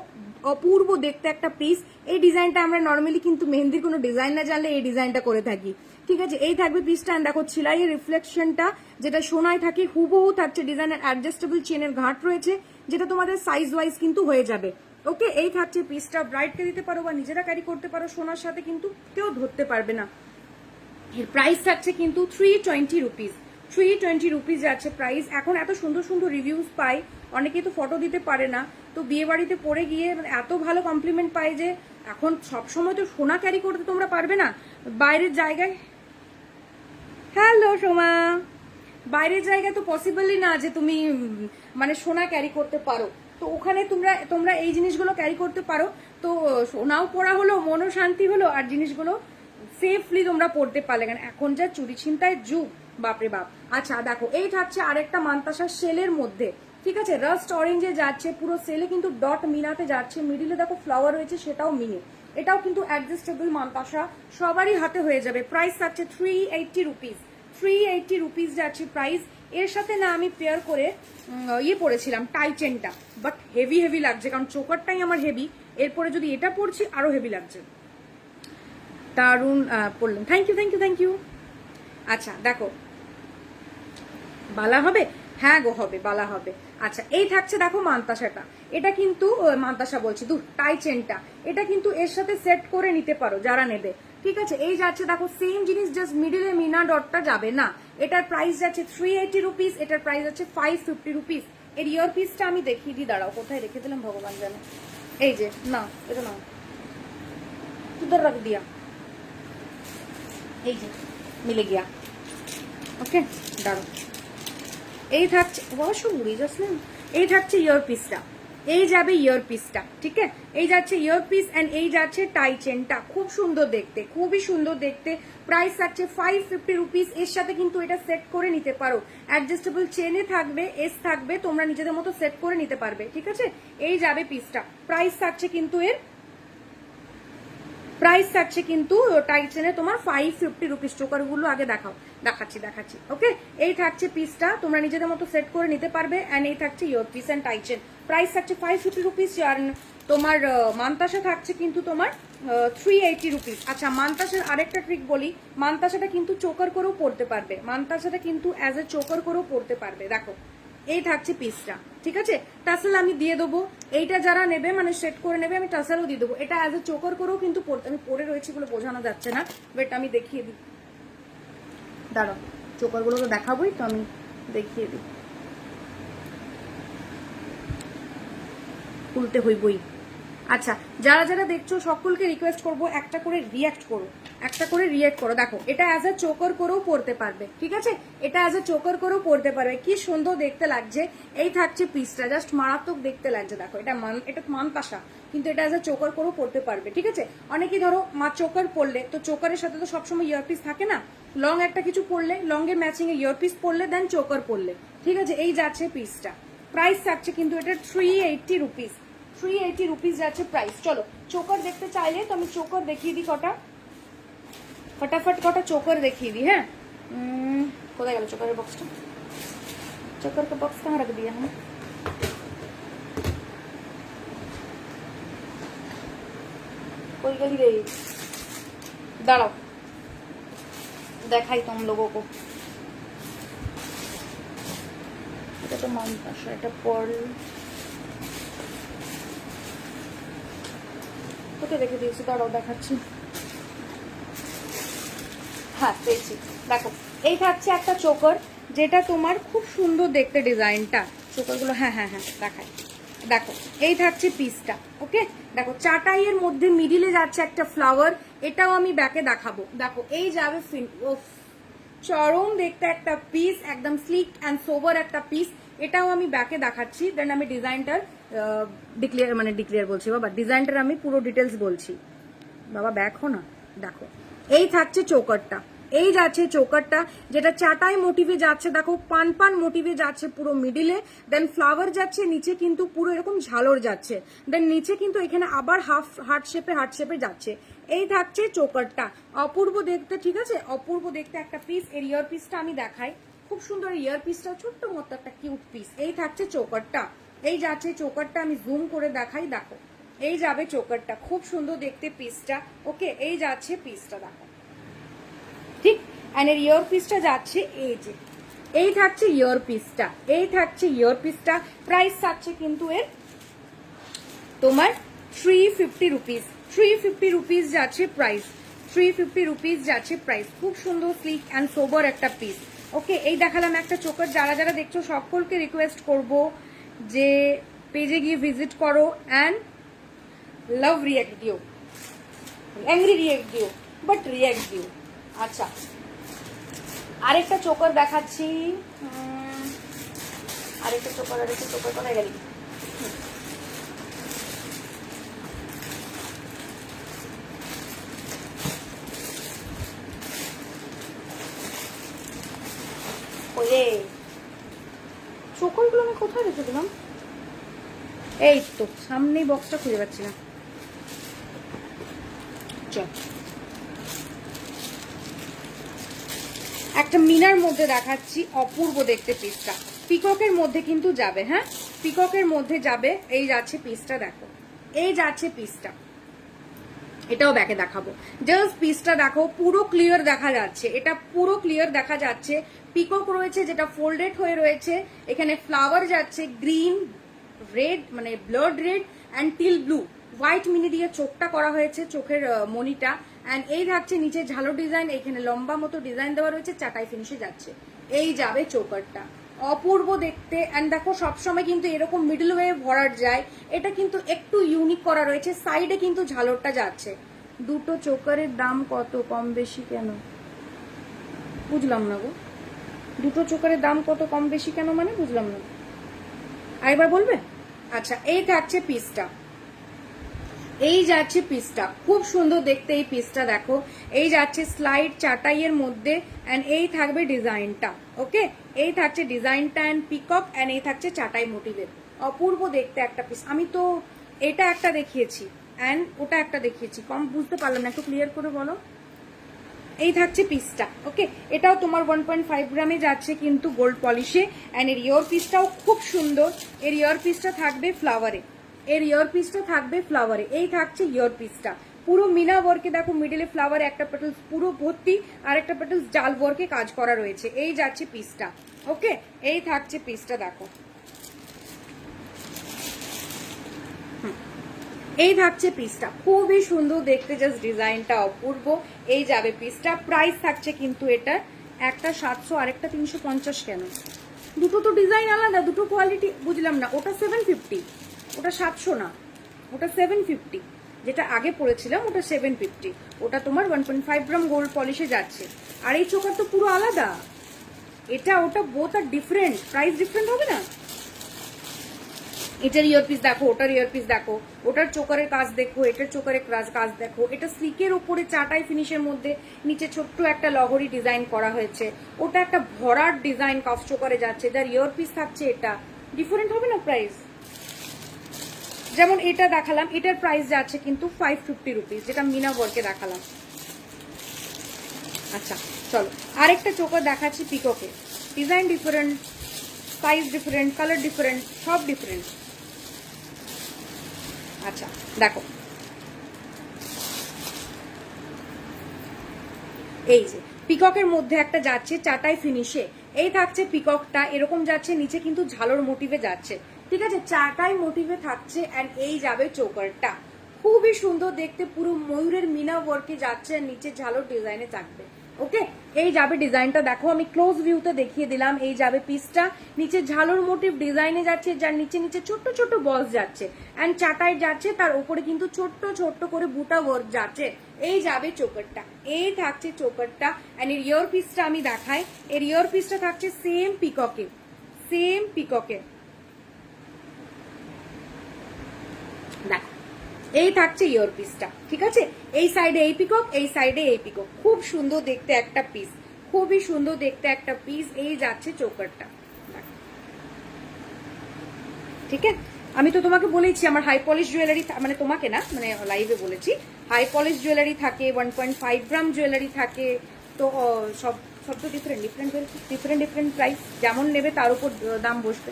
[SPEAKER 1] অপূর্ব দেখতে একটা পিস। এই ডিজাইনটা আমরা নর্মালি কিন্তু মেহেন্দির কোনো ডিজাইন না জানলে এই ডিজাইনটা করে থাকি, ঠিক আছে। এই থাকবে পিসটা, দেখো ছিলাইয়ের রিফ্লেকশনটা যেটা সোনায় থাকে হুবহু থাকছে। ডিজাইনের অ্যাডজাস্টেবল চেনের ঘাট রয়েছে, যেটা তোমাদের সাইজ ওয়াইজ কিন্তু হয়ে যাবে। ওকে, এই থাকছে পিসটা, ব্রাইডকে দিতে পারো বা নিজেরা ক্যারি করতে পারো, সোনার সাথে কিন্তু কেউ ধরতে পারবে না। এর প্রাইস থাকছে কিন্তু 320 রুপিস। 320 রুপিস যাচ্ছে প্রাইস। এখন এত সুন্দর সুন্দর রিভিউজ পাই, অনেকেই তো ফটো দিতে পারে না, তো বিয়ে বাড়িতে পরে গিয়ে এত ভালো কমপ্লিমেন্ট পাই যে এখন সবসময় তো সোনা ক্যারি করতে তোমরা পারবে না বাইরের জায়গায়। হ্যালো সোমা, বাইরের জায়গায় তো পসিবলই না যে তুমি মানে সোনা ক্যারি করতে পারো, তো ওখানে তোমরা এই জিনিসগুলো ক্যারি করতে পারো, তো সোনাও পরা হলো, মনও শান্তি হলো, আর জিনিসগুলো সেফলি তোমরা পড়তে পারলে। কারণ এখন যা চুরি ছিনতাইয়ের যুগ, বাপরে বাপ। আচ্ছা দেখো এই থাকছে আরেকটা মানতাসা সেলের মধ্যে, ঠিক আছে, রাস্ট অরেঞ্জে যাচ্ছে, পুরো সেলে কিন্তু ডট মিনাতে যাচ্ছে, মিডিলে দেখো ফ্লাওয়ার রয়েছে, সেটাও মিনি। এটাও কিন্তু অ্যাডজাস্টেবল মানতাসা, সবারই হাতে হয়ে যাবে। প্রাইস থাকছে 380 রুপিস। 380 রুপিস যাচ্ছে প্রাইস। এর সাথে না আমি পেয়ার করে ইয়ে পরেছিলাম টাই চেনটা, বাট হেভি হেভি লাগছে, কারণ চোকারটাই আমার হেভি, এরপরে যদি এটা পরছি আরো হেভি লাগছে। দারুণ পড়লেন, thank you thank you thank you. আচ্ছা দেখো বালা হবে, হ্যাঁ গো হবে, বালা হবে। আচ্ছা এই থাকছে দেখো মানতাসাটা, এটা কিন্তু মানতাসা বলছি দূর, টাই চেনটা, এটা কিন্তু এর সাথে সেট করে নিতে পারো যারা নেবে, ঠিক আছে। এই যাচ্ছে দেখো সেম জিনিস, জাস্ট মিডিলে মিনা ডটটা যাবে না। এটার প্রাইস যাচ্ছে 380 রুপিস, এটার প্রাইস যাচ্ছে 550 রুপিস। এর ইয়ার পিসটা আমি দেখিয়ে দিই, দাঁড়াও কোথায় রেখে দিলাম ভগবান জানে। এই যে না, এটা না, উধর রাখ দিয়া, এই যে মিলে গিয়া। ওকে দাঁড়াও, এই থাকছে এই থাকছে ইয়ার পিসটা, এই যাবে ইয়ার পিসটা, ঠিক আছে। এই যাচ্ছে ইয়ার পিস এন্ড এই যাচ্ছে টাই চেনটা, খুব সুন্দর দেখতে, খুবই সুন্দর দেখতে। প্রাইস থাকছে 550 রুপিস। এর সাথে কিন্তু এটা সেট করে নিতে পারো, অ্যাডজাস্টেবল চেনে থাকবে, এস থাকবে, তোমরা নিজেদের মতো সেট করে নিতে পারবে, ঠিক আছে। এই যাবে পিসটা, প্রাইস থাকছে কিন্তু এর প্রাইস থাকছে কিন্তু টাইট চেনে তোমার 550 রুপিস। চোকারগুলো আগে দেখাচ্ছি। ওকে, এই থাকছে পিসটা, তোমরা নিজেদের মতো সেট করে নিতে পারবে। এন্ড এই থাকছে ear piece and tight chain, price থাকছে 550 রুপিস। আর তোমার মানতাসা থাকছে কিন্তু তোমার 380 রুপিস। আচ্ছা মানতাসার আরেকটা ট্রিক বলি, মানতাসাটা কিন্তু চোকার করেও পড়তে পারবে, মানতাসাটা কিন্তু অ্যাজ এ চোকার করেও পড়তে পারবে। দেখো এই থাকছে পিসটা, ঠিক আছে। টাসেল আমি দিয়ে দেবো, এইটা যারা নেবে মানে সেট করে নেবে, আমি টাসেলও দিয়ে দেবো। এটা অ্যাজ এ চোকার করেও কিন্তু পড়তে, আমি পরে রয়েছি বলে বোঝানো যাচ্ছে না, বাট আমি দেখিয়ে দিই, দাঁড়াও চোকারগুলো তো দেখাবোই, তো আমি দেখিয়ে দিই, খুলতে হইবই। আচ্ছা যারা যারা দেখছো সকলকে রিকোয়েস্ট করব একটা করে রিয়াক্ট করো, দেখো এটা অ্যাজ এ চোকার করেও পড়তে পারবে, ঠিক আছে, এটা অ্যাজ এ চোকার করেও পড়তে পারবে। কি সুন্দর দেখতে লাগছে। এই থাকছে পিসটা, জাস্ট মারাত্মক দেখতে লাগছে। দেখো এটা মানতাসা, কিন্তু এটা অ্যাজ এ চোকার করেও পড়তে পারবে, ঠিক আছে। অনেকেই ধরো চোকার পরলে, তো চোকারের সাথে তো সবসময় ইয়ারপিস থাকে না, লং একটা কিছু পরলে, লংয়ের ম্যাচিং এ ইয়ারপিস পরলে, দেন চোকার পরলে, ঠিক আছে। এই যাচ্ছে পিসটা, প্রাইস থাকছে কিন্তু এটা 380 রুপিস। 380 রুপিস যাচ্ছে প্রাইস। চলো চোকার দেখতে চাইলে তো আমি চোকার দেখিয়ে দিই কটা, ফটাফট কটা চোকার দেখিয়ে দিই। হ্যাঁ কোথায় গেল চোকারের বক্সটা, चोकर का बॉक्स कहाँ रख दिया है? कोई गली रही, दाঁড়াও দেখাই तुम लोगों को। এটা তো মানতাসা, এটা পার্ল, কোথায় রেখে দিয়েছি, দাঁড়াও দেখাচ্ছি। হ্যাঁ পেয়েছি, দেখো এই থাকছে একটা চোকার, যেটা তোমার খুব সুন্দর দেখতে ডিজাইনটা। চোকারগুলো হ্যাঁ হ্যাঁ হ্যাঁ দেখায়, দেখো এই থাকছে পিসটা। ওকে দেখো চাটাইয়ের মধ্যে মিডিলে যাচ্ছে একটা ফ্লাওয়ার, এটাও আমি ব্যাকে দেখাবো। দেখো এই যাবে চরম দেখতে একটা পিস, একদম স্লিক অ্যান্ড সোবার একটা পিস, এটাও আমি ব্যাকে দেখাচ্ছি। দেন আমি ডিজাইনটার ডিক্লেয়ার বলছি বাবা, ডিজাইনটার আমি পুরো ডিটেলস বলছি বাবা, ব্যাক হো না। দেখো এই থাকছে চোকারটা, এই যাচ্ছে চোকারটা, যেটা চাটাই মোটিভে যাচ্ছে, দেখো পান পান মোটিভে যাচ্ছে পুরো মিডিলে। দেন ফ্লাওয়ার যাচ্ছে নিচে, কিন্তু পুরো এরকম ঝালর যাচ্ছে। দেন নিচে কিন্তু এখানে আবার হার্ট শেপে যাচ্ছে। এই থাকছে চোকারটা, অপূর্ব দেখতে, ঠিক আছে, অপূর্ব দেখতে একটা পিস। এর ইয়ার পিসটা আমি দেখাই, খুব সুন্দর ইয়ার পিসটা, ছোট্ট মতো একটা কিউট পিস। এই থাকছে চোকারটা, এই যাচ্ছে চোকারটা, আমি জুম করে দেখাই। দেখো এই যাবে চোকারটা, খুব সুন্দর দেখতে পিসটা। ওকে এই যাচ্ছে পিসটা, দেখো ঠিক। এন্ড এর ইয়ার পিসটা যাচ্ছে এই যে, এই থাকছে ইয়ার পিসটা, এই থাকছে ইয়ার পিসটা। প্রাইস থাকছে কিন্তু এর তোমার 350 রুপিস, 350 রুপিস যাচ্ছে প্রাইস, 350 রুপিস যাচ্ছে প্রাইস। খুব সুন্দর স্লিক অ্যান্ড সোবার একটা পিস। ওকে এই দেখালাম একটা চোকার। যারা যারা দেখছো সকলকে রিকোয়েস্ট করব যে পেজে গিয়ে ভিজিট করো অ্যান্ড লাভ রিয়াক্ট দিও, অ্যাংরি রিয়াক্ট দিও, বাট রিয়াক্ট দিও। আচ্ছা আরেকটা চোকার দেখাচ্ছি, আরেকটা চোকার কোথায় গেলি? ওরে চোকারগুলো আমি কোথায় রেখে দিলাম? এই তো সামনেই, বক্সটা খুঁজে পাচ্ছি না। চল একটা মিনার মধ্যে দেখাচ্ছি, অপূর্ব দেখতে পিসটা। পিককের মধ্যে কিন্তু যাবে, হ্যাঁ পিককের মধ্যে যাবে। এই যাচ্ছে পিসটা, দেখো এই যাচ্ছে পিসটা, এটাও ব্যাকে দেখাবো। জাস্ট পিসটা দেখো, পুরো ক্লিয়ার দেখা যাচ্ছে, এটা পুরো ক্লিয়ার দেখা যাচ্ছে। পিকক রয়েছে যেটা ফোল্ডেড হয়ে রয়েছে, এখানে ফ্লাওয়ার যাচ্ছে গ্রিন রেড, মানে blood red and teal blue, white mini দিয়ে চোখটা করা হয়েছে, চোখের মনিটা। অ্যান্ড এই থাকছে নিচে ঝালো ডিজাইন, এখানে লম্বা মতো ডিজাইন দেওয়া রয়েছে, চাটাই ফিনিশে যাচ্ছে। এই যাবে চোকারটা, অপূর্ব দেখতে। অ্যান্ড দেখো সবসময় কিন্তু এরকম মিডল ওয়ে ভরাট যায়, এটা কিন্তু একটু ইউনিক করা রয়েছে। সাইডে কিন্তু ঝালরটা যাচ্ছে। দুটো চোকারের দাম কত কম বেশি কেন বুঝলাম না গো, দুটো চোকারের দাম কত কম বেশি কেন মানে বুঝলাম না, আরেকবার বলবে? আচ্ছা এই থাকছে পিসটা, এই যাচ্ছে পিসটা, খুব সুন্দর দেখতে এই পিসটা। দেখো এই যাচ্ছে স্লাইড চাটাইয়ের মধ্যে, এন্ড এই থাকবে ডিজাইনটা। ওকে এই থাকছে ডিজাইনটা এন্ড পিকক, এন্ড এই থাকছে চাটাই মোটিভের, অপূর্ব দেখতে একটা পিস। আমি তো এটা একটা দেখিয়েছি এন্ড ওটা একটা দেখিয়েছি, কম বুঝতে পারলাম না, একটু ক্লিয়ার করে বলো। এই থাকছে পিসটা। ওকে এটাও তোমার 1.5 গ্রামে যাচ্ছে কিন্তু গোল্ড পলিশে। এন্ড এর ইয়ার পিসটাও খুব সুন্দর, এর ইয়ার পিসটা থাকবে ফ্লাওয়ারে, এর ইয়ার পিসটা থাকবে ফ্লাওয়ারে। এই থাকছে ইয়ার পিসটা, পুরো মিনা ওয়ার্কে, দেখো মিডলে ফ্লাওয়ারে একটা পেটালস পুরো ভর্তি, আর একটা পেটালস জাল ওয়ার্কে কাজ করা রয়েছে। এই যাচ্ছে পিসটা। ওকে এই থাকছে পিসটা, দেখো এই থাকছে পিসটা, খুবই সুন্দর দেখতে, জাস্ট ডিজাইনটা অপূর্ব। এই যাবে পিসটা, প্রাইস থাকছে কিন্তু এটা একটা 700 আর একটা 350 কেন? দুটো তো ডিজাইন আলাদা, দুটো কোয়ালিটি, বুঝলাম না। ওটা 750, ওটা 700 না, ওটা 750। যেটা আগে পড়েছিলাম ওটা 750, ওটা তোমার 1.5 গ্রাম গোল্ড পলিশে যাচ্ছে। আর এই চোকার তো পুরো আলাদা, এটা ওটা বোথ আর ডিফারেন্ট, প্রাইস ডিফারেন্ট হবে না? এটার ইয়ারপিস দেখো, ওটার ইয়ারপিস দেখো, ওটার চোকারের কাজ দেখো, এটার চোকারের কাজ দেখো। এটা স্লিকের উপরে চাটাই ফিনিশের মধ্যে নিচে ছোট্ট একটা লহরি ডিজাইন করা হয়েছে, ওটা একটা ভরাট ডিজাইন কাফ চোকারে যাচ্ছে, যার ইয়ারপিস থাকছে এটা, ডিফারেন্ট হবে না প্রাইস? যেমন এটা দেখালাম, এটার প্রাইস যাচ্ছে কিন্তু 550 রুপিস, যেটা মিনা ওয়ার্কে দেখালাম। আচ্ছা চলো আরেকটা চোকার দেখাচ্ছি পিককে, design different, size different, colour different, সব ডিফারেন্ট। আচ্ছা দেখো এই যে পিককের মধ্যে একটা যাচ্ছে চাটাই ফিনিশে, এই থাকছে পিককটা, এরকম যাচ্ছে, নিচে কিন্তু ঝালোর মোটিভে যাচ্ছে, ঠিক আছে, চাটাই মোটিভে থাকছে। এন্ড এই যাবে চোকারটা, খুবই সুন্দর দেখতে, পুরো ময়ূরের মিনা ওয়ার্কে যাচ্ছে আর নিচে ঝালোর ডিজাইনে থাকবে। ওকে, এই যাবে ডিজাইনটা, দেখো আমি ক্লোজ ভিউতে দেখিয়ে দিলাম। এই যাবে পিসটা, নিচে ঝালোর মোটিভ ডিজাইনে যাচ্ছে, যার নিচে নিচে ছোট্ট ছোট্ট বলস যাচ্ছে অ্যান্ড চাটাই যাচ্ছে, তার উপরে কিন্তু ছোট্ট ছোট্ট করে বুটা ওয়ার্ক যাচ্ছে। এই যাবে চোকারটা, এই থাকছে চোকারটা অ্যান্ড এর ইয়ার পিসটা আমি দেখাই। এর ইয়ার পিসটা থাকছে সেম পিককে, সেম পিককে। দেখ, এই থাকছে ইয়ার পিসটা, ঠিক আছে? এই সাইডে এই পিকক, এই সাইডে এই পিকক, খুব সুন্দর দেখতে একটা পিস, খুবই সুন্দর দেখতে একটা পিস। এই যাচ্ছে চোকারটা, ঠিক আছে? আমি তো তোমাকে বলেছি আমার হাই পলিশ জুয়েলারি, মানে তোমাকে না, মানে লাইভে বলেছি হাই পলিশ জুয়েলারি থাকে, 1.5 গ্রাম জুয়েলারি থাকে। তো সব সব তো different different different different price, যেমন নেবে তার উপর দাম বসবে,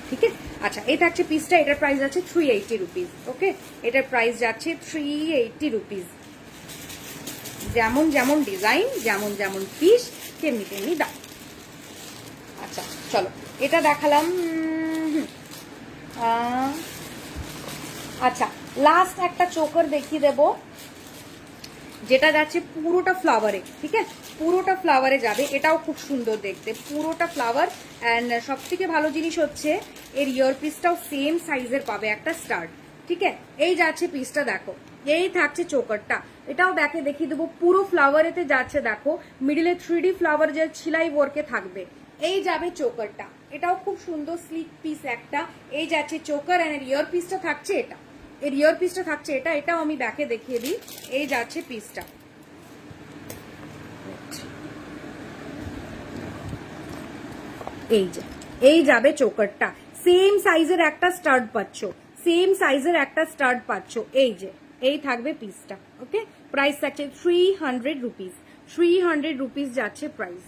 [SPEAKER 1] ঠিক আছে? আচ্ছা, এই থাকছে পিসটা, এটার প্রাইস আছে 380 রুপিস। ওকে, এটার প্রাইস যাচ্ছে 380 রুপিস। যেমন যেমন ডিজাইন, যেমন যেমন পিস, তেমনি তেমনি দাম। আচ্ছা চলো, এটা দেখালাম। আচ্ছা, লাস্ট একটা চোকার দেখিয়ে দেবো, যেটা যাচ্ছে পুরোটা ফ্লাওয়ারে, ঠিক আছে? পুরোটা ফ্লাওয়ারে যাবে, এটাও খুব সুন্দর দেখতে, পুরোটা ফ্লাওয়ার। অ্যান্ড সব থেকে ভালো জিনিস হচ্ছে এর ইয়ার পিসটাও সেম সাইজের পাবে, একটা স্টার্ট, ঠিক আছে? এই যাচ্ছে পিসটা, দেখো এই থাকছে চোকারটা, এটাও ব্যাকে দেখিয়ে দেবো, পুরো ফ্লাওয়ারেতে যাচ্ছে। দেখো মিডিলে 3D ফ্লাওয়ার যে ছিলাই ওয়ার্কে থাকবে। এই যাবে চোকারটা, এটাও খুব সুন্দর স্লিক পিস একটা। এই যাচ্ছে চোকার অ্যান্ড এর ইয়ার পিসটা থাকছে এটা, এর ইয়ার পিসটা থাকছে এটা, এটাও আমি ব্যাকে দেখিয়ে দিই। এই যাচ্ছে পিসটা, এই যে এই যাবে চোকারটা, সেম সাইজের একটা স্টার্ট পাচ্ছ, সেম সাইজের একটা স্টার্ট পাচ্ছ। এই যে এই থাকবে পিসটা। ওকে, প্রাইস থাকছে 300 রুপিস, 300 রুপিস যাচ্ছে প্রাইস।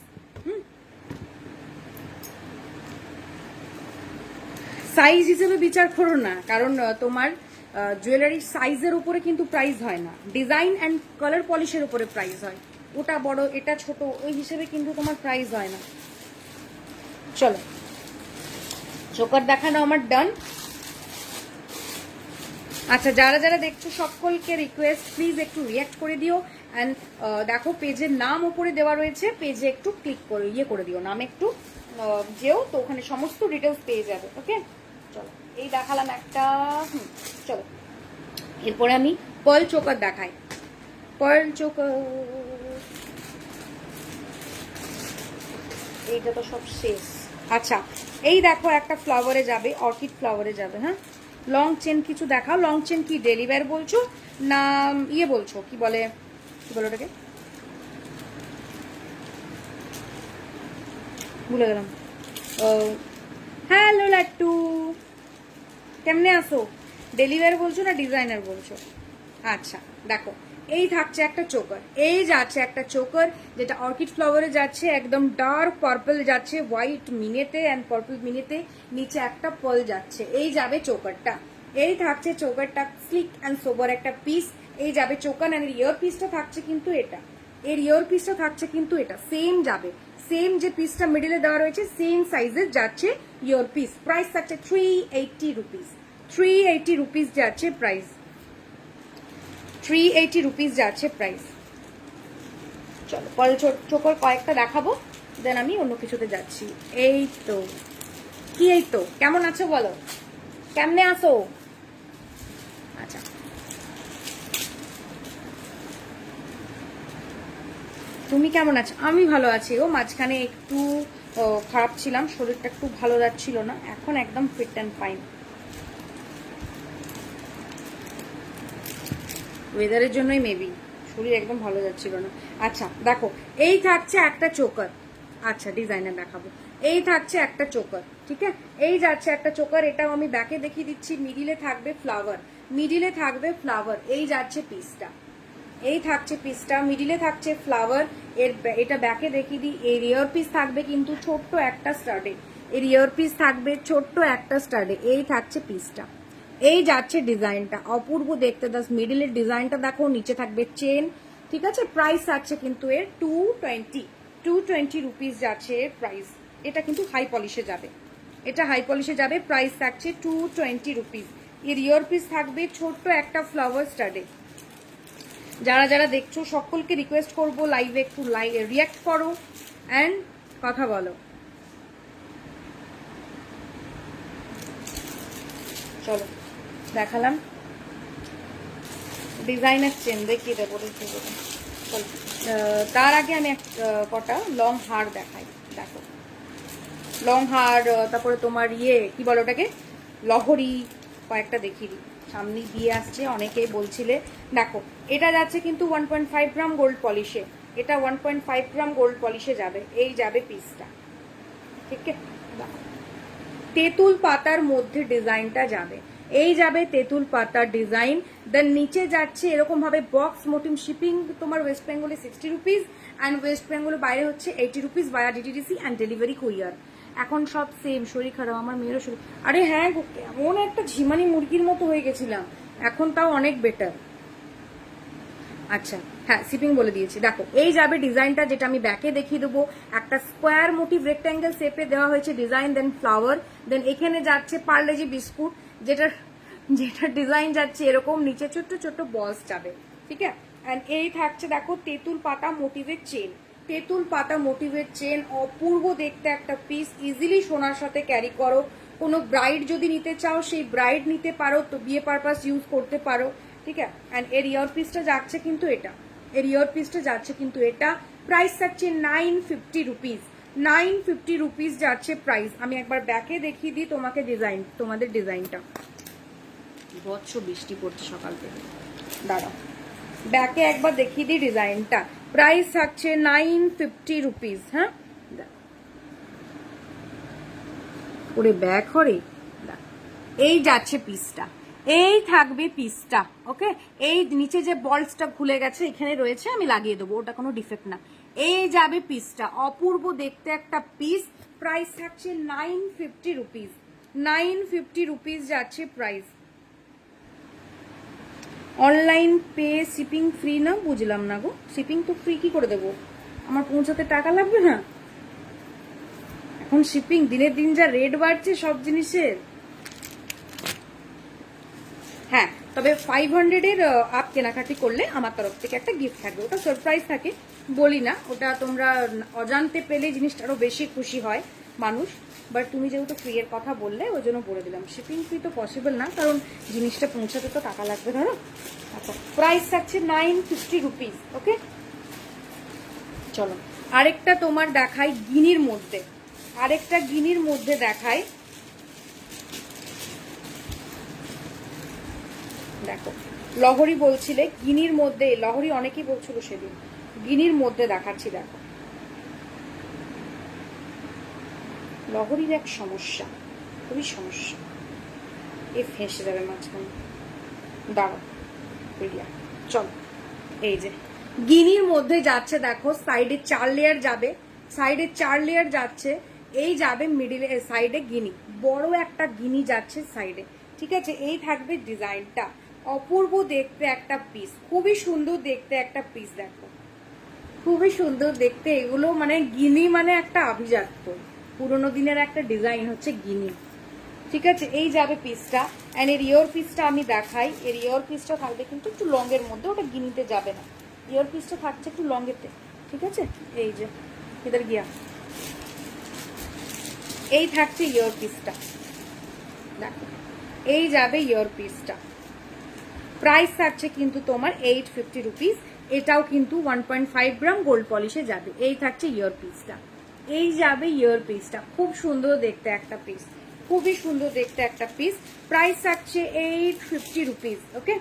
[SPEAKER 1] সাইজ হিসেবে বিচার করো না, কারণ তোমার জুয়েলারির সাইজের উপরে কিন্তু প্রাইস হয় না, ডিজাইন অ্যান্ড কালার পলিশের উপরে প্রাইস হয়। ওটা বড় এটা ছোট ওই হিসেবে কিন্তু তোমার প্রাইস হয় না। চলো, চোকার দেখানো আমার ডান। আচ্ছা, যারা যারা দেখছো সকলকে রিকোয়েস্ট, প্লিজ একটু রিয়াক্ট করে দিও অ্যান্ড দেখো পেজের নাম উপরে দেওয়া রয়েছে, পেজে একটু ক্লিক করে করে দিও, নামে একটু যেও, তো ওখানে সমস্ত ডিটেলস পেয়ে যাবে। ওকে, চলো এই দেখালাম একটা। চলো এরপরে আমি পার্ল চোকার দেখাই, পার্ল চোকার। এইটা তো সব শেষ। আচ্ছা, এই দেখো একটা ফ্লাওয়ারে যাবে, অর্কিড ফ্লাওয়ারে যাবে। হ্যাঁ, লং চেন কিছু দেখাও। লং চেন কি ডেলি ওয়্যার বলছো না ইয়ে বলছো, কি বলে, কি বলো ওটাকে, ভুলে গেলাম। হ্যালো লাট্টু, কেমনে আসো? ডেলি ওয়্যার বলছো না ডিজাইনার বলছো? আচ্ছা দেখো, এই থাকছে একটা চোকার, এই যাচ্ছে একটা চোকার যেটা অর্কিড ফ্লাওয়ারে যাচ্ছে, একদম ডার্ক পার্পল যাচ্ছে, হোয়াইট মিনেতে অ্যান্ড পার্পল মিনেতে, নিচে একটা পার্ল যাচ্ছে। এই যাবে চোকারটা, এই থাকছে চোকারটা, স্লিক অ্যান্ড সোবার একটা পিস। এই যাবে চোকার অ্যান্ড ইয়ার পিসটা থাকছে কিন্তু এটা, এর ইয়ার পিসটা থাকছে কিন্তু এটা সেম যাবে, সেম যে পিসটা মিডিলে দেওয়া রয়েছে সেম সাইজের যাচ্ছে ইয়ার পিস। প্রাইস থাকছে 380 রুপিস, 380 রুপিস যাচ্ছে প্রাইস, 380 রুপিস যাচ্ছে প্রাইস। চলো পরে চোখর কয়েকটা দেখাবো, দেন আমি অন্য কিছুতে যাচ্ছি। এই তো কি, এই তো কেমন আছো বলো, কেমনে আসো? আচ্ছা, তুমি কেমন আছো? আমি ভালো আছি। ও মাঝখানে একটু খারাপ ছিলাম, শরীরটা একটু ভালো যাচ্ছিল না, এখন একদম ফিট অ্যান্ড ফাইন। ওয়েদারের জন্যই মেবি শরীর একদম ভালো যাচ্ছিল না। আচ্ছা দেখো, এই থাকছে একটা চোকার। আচ্ছা ডিজাইনার দেখাবো। এই থাকছে একটা চোকার, ঠিক আছে? এই যাচ্ছে একটা চোকার, এটাও আমি ব্যাকে দেখিয়ে দিচ্ছি। মিডিলে থাকবে ফ্লাওয়ার, মিডিলে থাকবে ফ্লাওয়ার। এই যাচ্ছে পিসটা, এই থাকছে পিসটা, মিডিলে থাকছে ফ্লাওয়ার। এর এটা ব্যাকে দেখিয়ে দিই। এর ইয়ার পিস থাকবে কিন্তু ছোট্ট একটা স্টাডে, এর ইয়ার পিস থাকবে ছোট্ট একটা স্টাডে। এই থাকছে পিসটা, এই যাচ্ছে ডিজাইনটা, অপূর্ব দেখতে। দাস মিডিলের ডিজাইনটা দেখো, নিচে থাকবে চেন, ঠিক আছে? প্রাইস আছে কিন্তু এর 220 রুপিস যাচ্ছে এর প্রাইস। এটা কিন্তু হাই পলিশে যাবে, এটা হাই পলিশে যাবে। প্রাইস থাকছে 220 রুপিস। এর ইয়ার পিস থাকবে ছোট্ট একটা ফ্লাওয়ার স্টাডে। যারা যারা দেখছো সকলকে রিকোয়েস্ট করবো লাইভে একটু রিয়াক্ট করো অ্যান্ড কথা বলো। চলো দেখালাম ডিজাইনের চেন দেখিয়ে দেবো। চলো তার আগে আমি কটা লং হার দেখাই। দেখো লং হার, তারপরে তোমার কি বলো ওটাকে, লহরি কয়েকটা দেখিয়ে দিই। সামনে বিয়ে আসছে, অনেকেই বলছিলে। দেখো এটা যাচ্ছে কিন্তু 1.5 গ্রাম গোল্ড পলিশে, এটা 1.5 গ্রাম গোল্ড পলিশে যাবে। এই যাবে পিসটা, ঠিক আছে। তেঁতুল পাতার মধ্যে ডিজাইনটা যাবে, এই যাবে তেঁতুল পাতার ডিজাইন। দেন নিচে যাচ্ছে এরকম ভাবে বক্স মোটিভ। শিপিং তোমার ওয়েস্ট বেঙ্গলে 60 রুপিস অ্যান্ড ওয়েস্ট বেঙ্গলে বাইরে হচ্ছে 80 রুপিস বায়া ডিটিডিসি অ্যান্ড ডেলিভারি কুরিয়ার। এখন সব সেম। শরীর খারাপ, আমার মেয়েরও শরীর, আরে হ্যাঁ কেমন একটা ঝিমানি মুরগির মতো হয়ে গেছিলাম, এখন তাও অনেক বেটার। আচ্ছা হ্যাঁ শিপিং বলে দিয়েছি। দেখো এই যাবে ডিজাইনটা, যেটা আমি ব্যাকে দেখিয়ে দেবো। একটা স্কোয়ার মোটিভ রেক্ট্যাঙ্গেল শেপে দেওয়া হয়েছে ডিজাইন, দেন ফ্লাওয়ার, দেন এখানে যাচ্ছে পার্লেজি বিস্কুট, যেটার ডিজাইন যাচ্ছে এরকম, নিচে ছোট্ট ছোট্ট বলস যাবে, ঠিক আছে। অ্যান্ড এই থাকছে দেখো তেঁতুল পাতা মোটিভের চেন, তেঁতুল পাতা মোটিভের চেন, অপূর্ব দেখতে একটা পিস। ইজিলি সোনার সাথে ক্যারি করো। কোনো ব্রাইড যদি নিতে চাও সেই ব্রাইড নিতে পারো, তো বিয়ে পারপাস ইউজ করতে পারো, ঠিক আছে। অ্যান্ড এর ইয়ার পিসটা যাচ্ছে কিন্তু এটা, এর ইয়ার পিসটা যাচ্ছে কিন্তু এটা। প্রাইস থাকছে 950 রুপিস, 950 রুপিস যাচ্ছে প্রাইস। আমি একবার ব্যাকে দেখিয়ে দিই তোমাকে ডিজাইন, তোমাদের ডিজাইনটা। বচ্চ বৃষ্টি পড়ছে সকাল থেকে, দাঁড়াও ব্যাকে একবার দেখিয়ে দিই ডিজাইনটা। প্রাইস থাকছে 950 রুপিস। হ্যাঁ ওরে ব্যাক হরে, এই যাচ্ছে পিসটা, এই থাকবে পিসটা, ওকে। এই নিচে যে বলসটা খুলে গেছে এখানে রয়েছে, আমি লাগিয়ে দেবো, ওটা কোনো ডিফেক্ট না। এই যাবে পিসটা, অপূর্ব দেখতে একটা পিস। প্রাইস থাকছে 950 রুপিস, 950 রুপিস যাচ্ছে price. Online pay shipping free না? বুঝলাম না গো, শিপিং তো ফ্রি কি করে দেবো, আমার পৌঁছাতে টাকা লাগবে না? এখন শিপিং দিনের দিন যা রেট বাড়ছে সব জিনিসের। হ্যাঁ তবে 500-এর আপ কেনাকাটি করলে আমার তরফ থেকে একটা গিফট থাকবে, ওটা সারপ্রাইজ থাকে, বলি না, ওটা তোমরা অজান্তে পেলে জিনিসটা আরো বেশি খুশি হয় মানুষ। বাট তুমি যেহেতু ফ্রি এর কথা বললে ওই জন্য বলে দিলাম। শিপিং ফ্রি তো পসিবল না, কারণ জিনিসটা পৌঁছাতে তো টাকা লাগবে, ধরো। আচ্ছা প্রাইস থাকছে 950 রুপিস, ওকে। চলো আরেকটা তোমার দেখাই গিনির মধ্যে, আরেকটা গিনির মধ্যে দেখাই। দেখো লহরি বলছিলে, গিনির মধ্যে, লহরি অনেকেই বলছিল সেদিন, গিনির মধ্যে দেখাচ্ছি। দেখো লহরির এক সমস্যা, খুবই সমস্যা, এ ফেঁসে যাবে মাঝখানে, দাঁড়ো চলো। এই যে গিনির মধ্যে যাচ্ছে, দেখো সাইডে 4 লেয়ার যাবে, সাইডে 4 লেয়ার যাচ্ছে। এই যাবে মিডিলে সাইডে গিনি, বড় একটা গিনি যাচ্ছে সাইডে, ঠিক আছে। এই থাকবে ডিজাইনটা, অপূর্ব দেখতে একটা পিস, খুবই সুন্দর দেখতে একটা পিস। দেখো খুবই সুন্দর দেখতে এগুলো, মানে গিনি মানে একটা আভিজাত্য, পুরোনো দিনের একটা ডিজাইন হচ্ছে গিনি, ঠিক আছে। এই যাবে পিসটা। অ্যান্ড এর ইয়ার পিসটা আমি দেখাই, এর ইয়ার পিসটা থাকবে কিন্তু একটু লংয়ের মধ্যে, ওটা গিনিতে যাবে না, ইয়ার পিসটা থাকছে একটু লংয়েতে, ঠিক আছে। এই যে ইধার গিয়া, এই থাকছে ইয়ার পিসটা, দেখো এই যাবে ইয়ার পিসটা। প্রাইস থাকছে কিন্তু তোমার 850 রুপিস, এটাও কিন্তু 1.5 গ্রাম গোল্ড পলিশে যাবে। এই থাকছে ইয়ার পিসটা, এই যাবে ইয়ার পিসটা, খুব সুন্দর দেখতে একটা পিস, খুবই সুন্দর দেখতে একটা পিস। প্রাইস থাকছে 850 রুপিস, ওকে।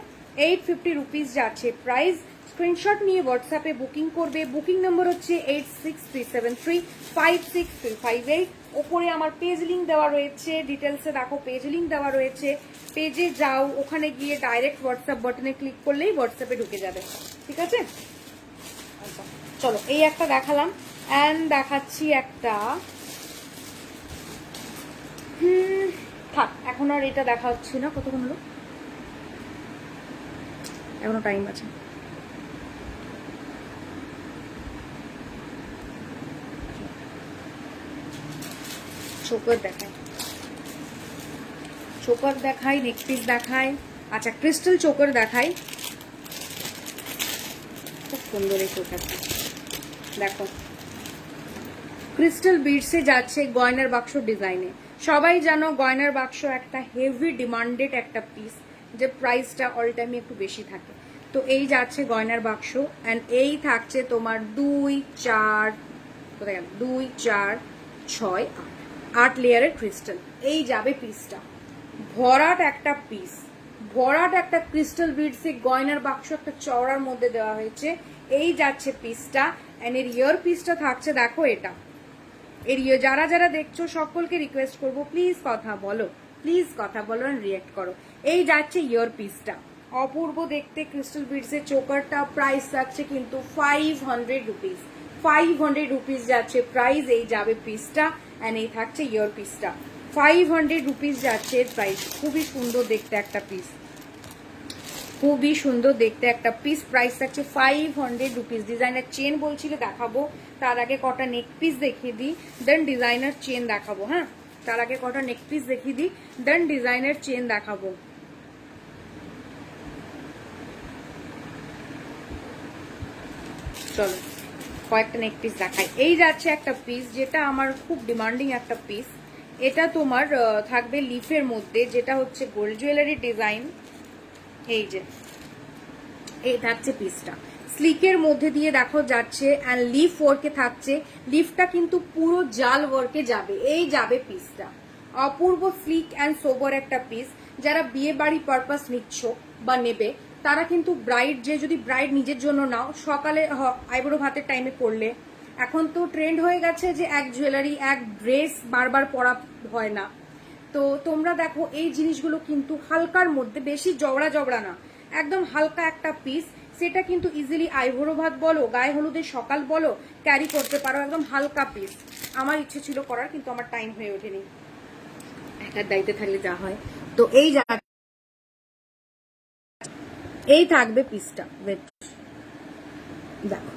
[SPEAKER 1] 850 রুপিস যাচ্ছে প্রাইস। স্ক্রিনশট নিয়ে হোয়াটসঅ্যাপে বুকিং করবে। বুকিং নম্বর হচ্ছে 8637356358। ওপরে আমার পেজ লিঙ্ক দেওয়া রয়েছে, ডিটেলসে দেখো পেজ লিঙ্ক দেওয়া রয়েছে, পেজে যাও, ওখানে গিয়ে ডাইরেক্ট হোয়াটসঅ্যাপ বাটনে ক্লিক করলেই হোয়াটসঅ্যাপে ঢুকে যাবে, ঠিক আছে। আচ্ছা চলো এই একটা দেখালাম, অ্যান্ড দেখাচ্ছি একটা, থাক এখন আর এটা দেখা হচ্ছে না। কতক্ষণ হলো, এখনো টাইম আছে। চোকার দেখায়, চোকার দেখাই, নেক পিস দেখাই। আচ্ছা, ক্রিস্টাল চোকার দেখাই। খুব সুন্দর এই চোকারটা, দেখো ক্রিস্টাল বিডসে যাচ্ছে গয়নার বাক্স ডিজাইনে। সবাই জানো গয়নার বাক্স একটা হেভি ডিমান্ডেড একটা পিস, যে প্রাইসটা অল টাইমে একটু বেশি থাকে। তো এই যাচ্ছে গয়নার বাক্স, অ্যান্ড এই থাকছে তোমার 2, 4, কোথায় গেল, 2, 4, 6, 8, 8 লেয়ারের ক্রিস্টাল। এই যাবে পিসটা, ভরাট একটা পিস, ভরাট একটা ক্রিস্টাল বিডসে গয়নার বাক্স একটা চওড়ার মধ্যে দেওয়া হয়েছে। এই যাচ্ছে পিসটা, অ্যান্ড এর ইয়ার পিসটা থাকছে, দেখো এটা এর যারা যারা দেখছো সকলকে রিকোয়েস্ট করবো প্লিজ কথা বলো, প্লিজ কথা বলো এন্ড রিয়েক্ট করো। এই যাচ্ছে ইয়ার পিসটা, অপূর্ব দেখতে ক্রিস্টাল বিডসের চোকারটা। প্রাইস যাচ্ছে কিন্তু 500 রুপিস, 500 রুপিস যাচ্ছে প্রাইস। এই যাবে পিসটা, অ্যান্ড এই থাকছে ইয়ার পিসটা, 500 রুপিস যাচ্ছে প্রাইস। খুবই সুন্দর দেখতে একটা পিস, খুবই সুন্দর দেখতে একটা পিস। প্রাইস থাকছে 500 রুপিস। ডিজাইনার চেন বলছিলে দেখাবো, তার আগে কটা নেক পিস দেখিয়ে দিই, দেন ডিজাইনার চেন দেখাবো। হ্যাঁ, তার আগে কটা নেক পিস দেখিয়ে দিই, দেন ডিজাইনার চেন দেখাবো। চলো কয়েকটা নেক পিস দেখাই। এই যাচ্ছে একটা পিস, যেটা আমার খুব ডিমান্ডিং একটা পিস। এটা তোমার থাকবে লিফের মধ্যে, যেটা হচ্ছে গোল্ড জুয়েলারি ডিজাইন। এই যে এই থাকছে পিসটা, স্লিকের মধ্যে দিয়ে দেখো যাচ্ছে, অ্যান্ড লিফ ওয়ার্কে থাকছে। লিফটা কিন্তু পুরো জাল ওয়ার্কে যাবে। এই যাবে পিসটা, অপূর্ব স্লিক অ্যান্ড সোবার একটা পিস। যারা বিয়ে বাড়ি পারপাস নিচ্ছ বা নেবে, তারা কিন্তু ব্রাইড, যে যদি ব্রাইড নিজের জন্য নাও, সকালে আইবুড়ো ভাতের টাইমে পরলে। এখন তো ট্রেন্ড হয়ে গেছে যে এক জুয়েলারি এক ড্রেস বারবার পরা হয় না। তো তোমরা দেখো এই জিনিসগুলো কিন্তু হালকার মধ্যে, বেশি জবড়া জবড়া না, একদম হালকা একটা পিস। সেটা কিন্তু ইজিলি আইবুড়ো ভাত বলো, গায়ে হলুদের সকাল বলো, ক্যারি করতে পারো। একদম হালকা পিস। আমার ইচ্ছে ছিল করার, কিন্তু আমার টাইম হয়ে ওঠেনি, একার দায়িত্বে থাকলে যা হয়। তো এই এই থাকবে পিসটা, দেখো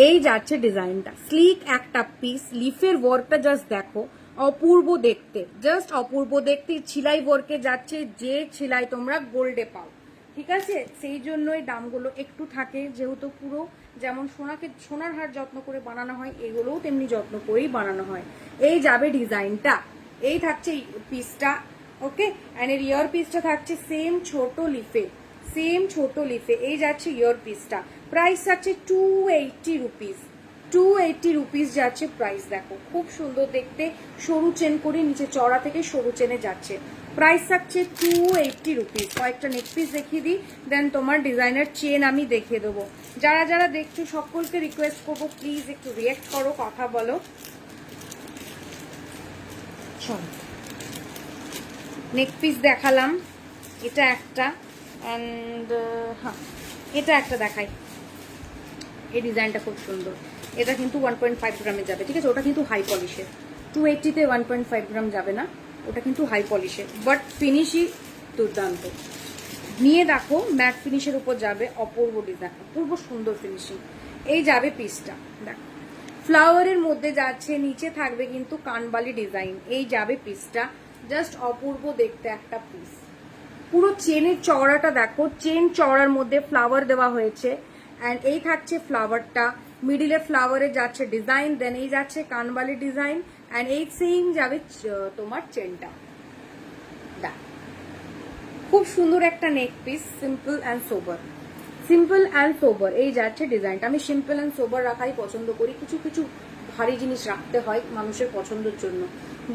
[SPEAKER 1] এই যাচ্ছে ডিজাইনটা, স্লিক একটা পিস। লিফের ওয়ার্কটা জাস্ট দেখো, অপূর্ব দেখতে, জাস্ট অপূর্ব দেখতে। ছিলাই ওয়ার্কে যাচ্ছে, যে ছিলাই তোমরা গোল্ডে পাও, ঠিক আছে? সেই জন্যই দামগুলো একটু থাকে, যেহেতু পুরো যেমন সোনার হার যত্ন করে বানানো হয়, এগুলোও তেমনি যত্ন করেই বানানো হয়। এই যাবে ডিজাইনটা, এই থাকছে পিসটা, ওকে। অ্যান্ড এর ইয়ার পিসটা থাকছে সেম ছোট লিফে, সেম ছোট লিফে। এই যাচ্ছে ইয়ার পিসটা, প্রাইস যাচ্ছে 280 রুপিস, 280 রুপিস যাচ্ছে প্রাইস। দেখো খুব সুন্দর দেখতে, সরু চেন করে নিচে চড়া থেকে সরু চেনে যাচ্ছে। প্রাইস থাকছে 280 রুপিস। কয়েকটা নেক পিস দেখিয়ে দিই, দেন তোমার ডিজাইনার চেন আমি দেখিয়ে দেবো। যারা যারা দেখছো সকলকে রিকোয়েস্ট করবো প্লিজ একটু রিয়েক্ট করো, কথা বলো। চলো নেক পিস দেখালাম, এটা একটা, অ্যান্ড হ্যাঁ এটা একটা দেখাই। এই ডিজাইনটা খুব সুন্দর, এটা কিন্তু 1.5 গ্রামে যাবে, ঠিক আছে? ওটা কিন্তু হাই পলিশের, 280-তে 1.5 গ্রাম যাবে না, ওটা কিন্তু হাই পলিশের, বাট ফিনিশই দুর্দান্ত। নিয়ে দেখো ম্যাট ফিনিশের উপর যাবে, অপূর্ব ডিজাইন, অপূর্ব সুন্দর ফিনিশিং। এই যাবে পিসটা, দেখো ফ্লাওয়ারের মধ্যে যাচ্ছে, নিচে থাকবে কিন্তু কানবালি ডিজাইন। এই যাবে পিসটা, জাস্ট অপূর্ব দেখতে একটা পিস। পুরো চেনের চওড়াটা দেখো, চেন চওড়ার মধ্যে ফ্লাওয়ার দেওয়া হয়েছে, অ্যান্ড এই থাকছে ফ্লাওয়ারটা, মিডিলে ফ্লাওয়ারে যাচ্ছে ডিজাইন, দেন এই যাচ্ছে কানবালি ডিজাইন, অ্যান্ড এই সেম যাবে তোমার চেনটা। খুব সুন্দর একটা neck piece, simple and sober, simple and sober. এই যাচ্ছে ডিজাইনটা। আমি সিম্পল অ্যান্ড সোবার রাখাই পছন্দ করি, কিছু কিছু ভারী জিনিস রাখতে হয় মানুষের পছন্দের জন্য।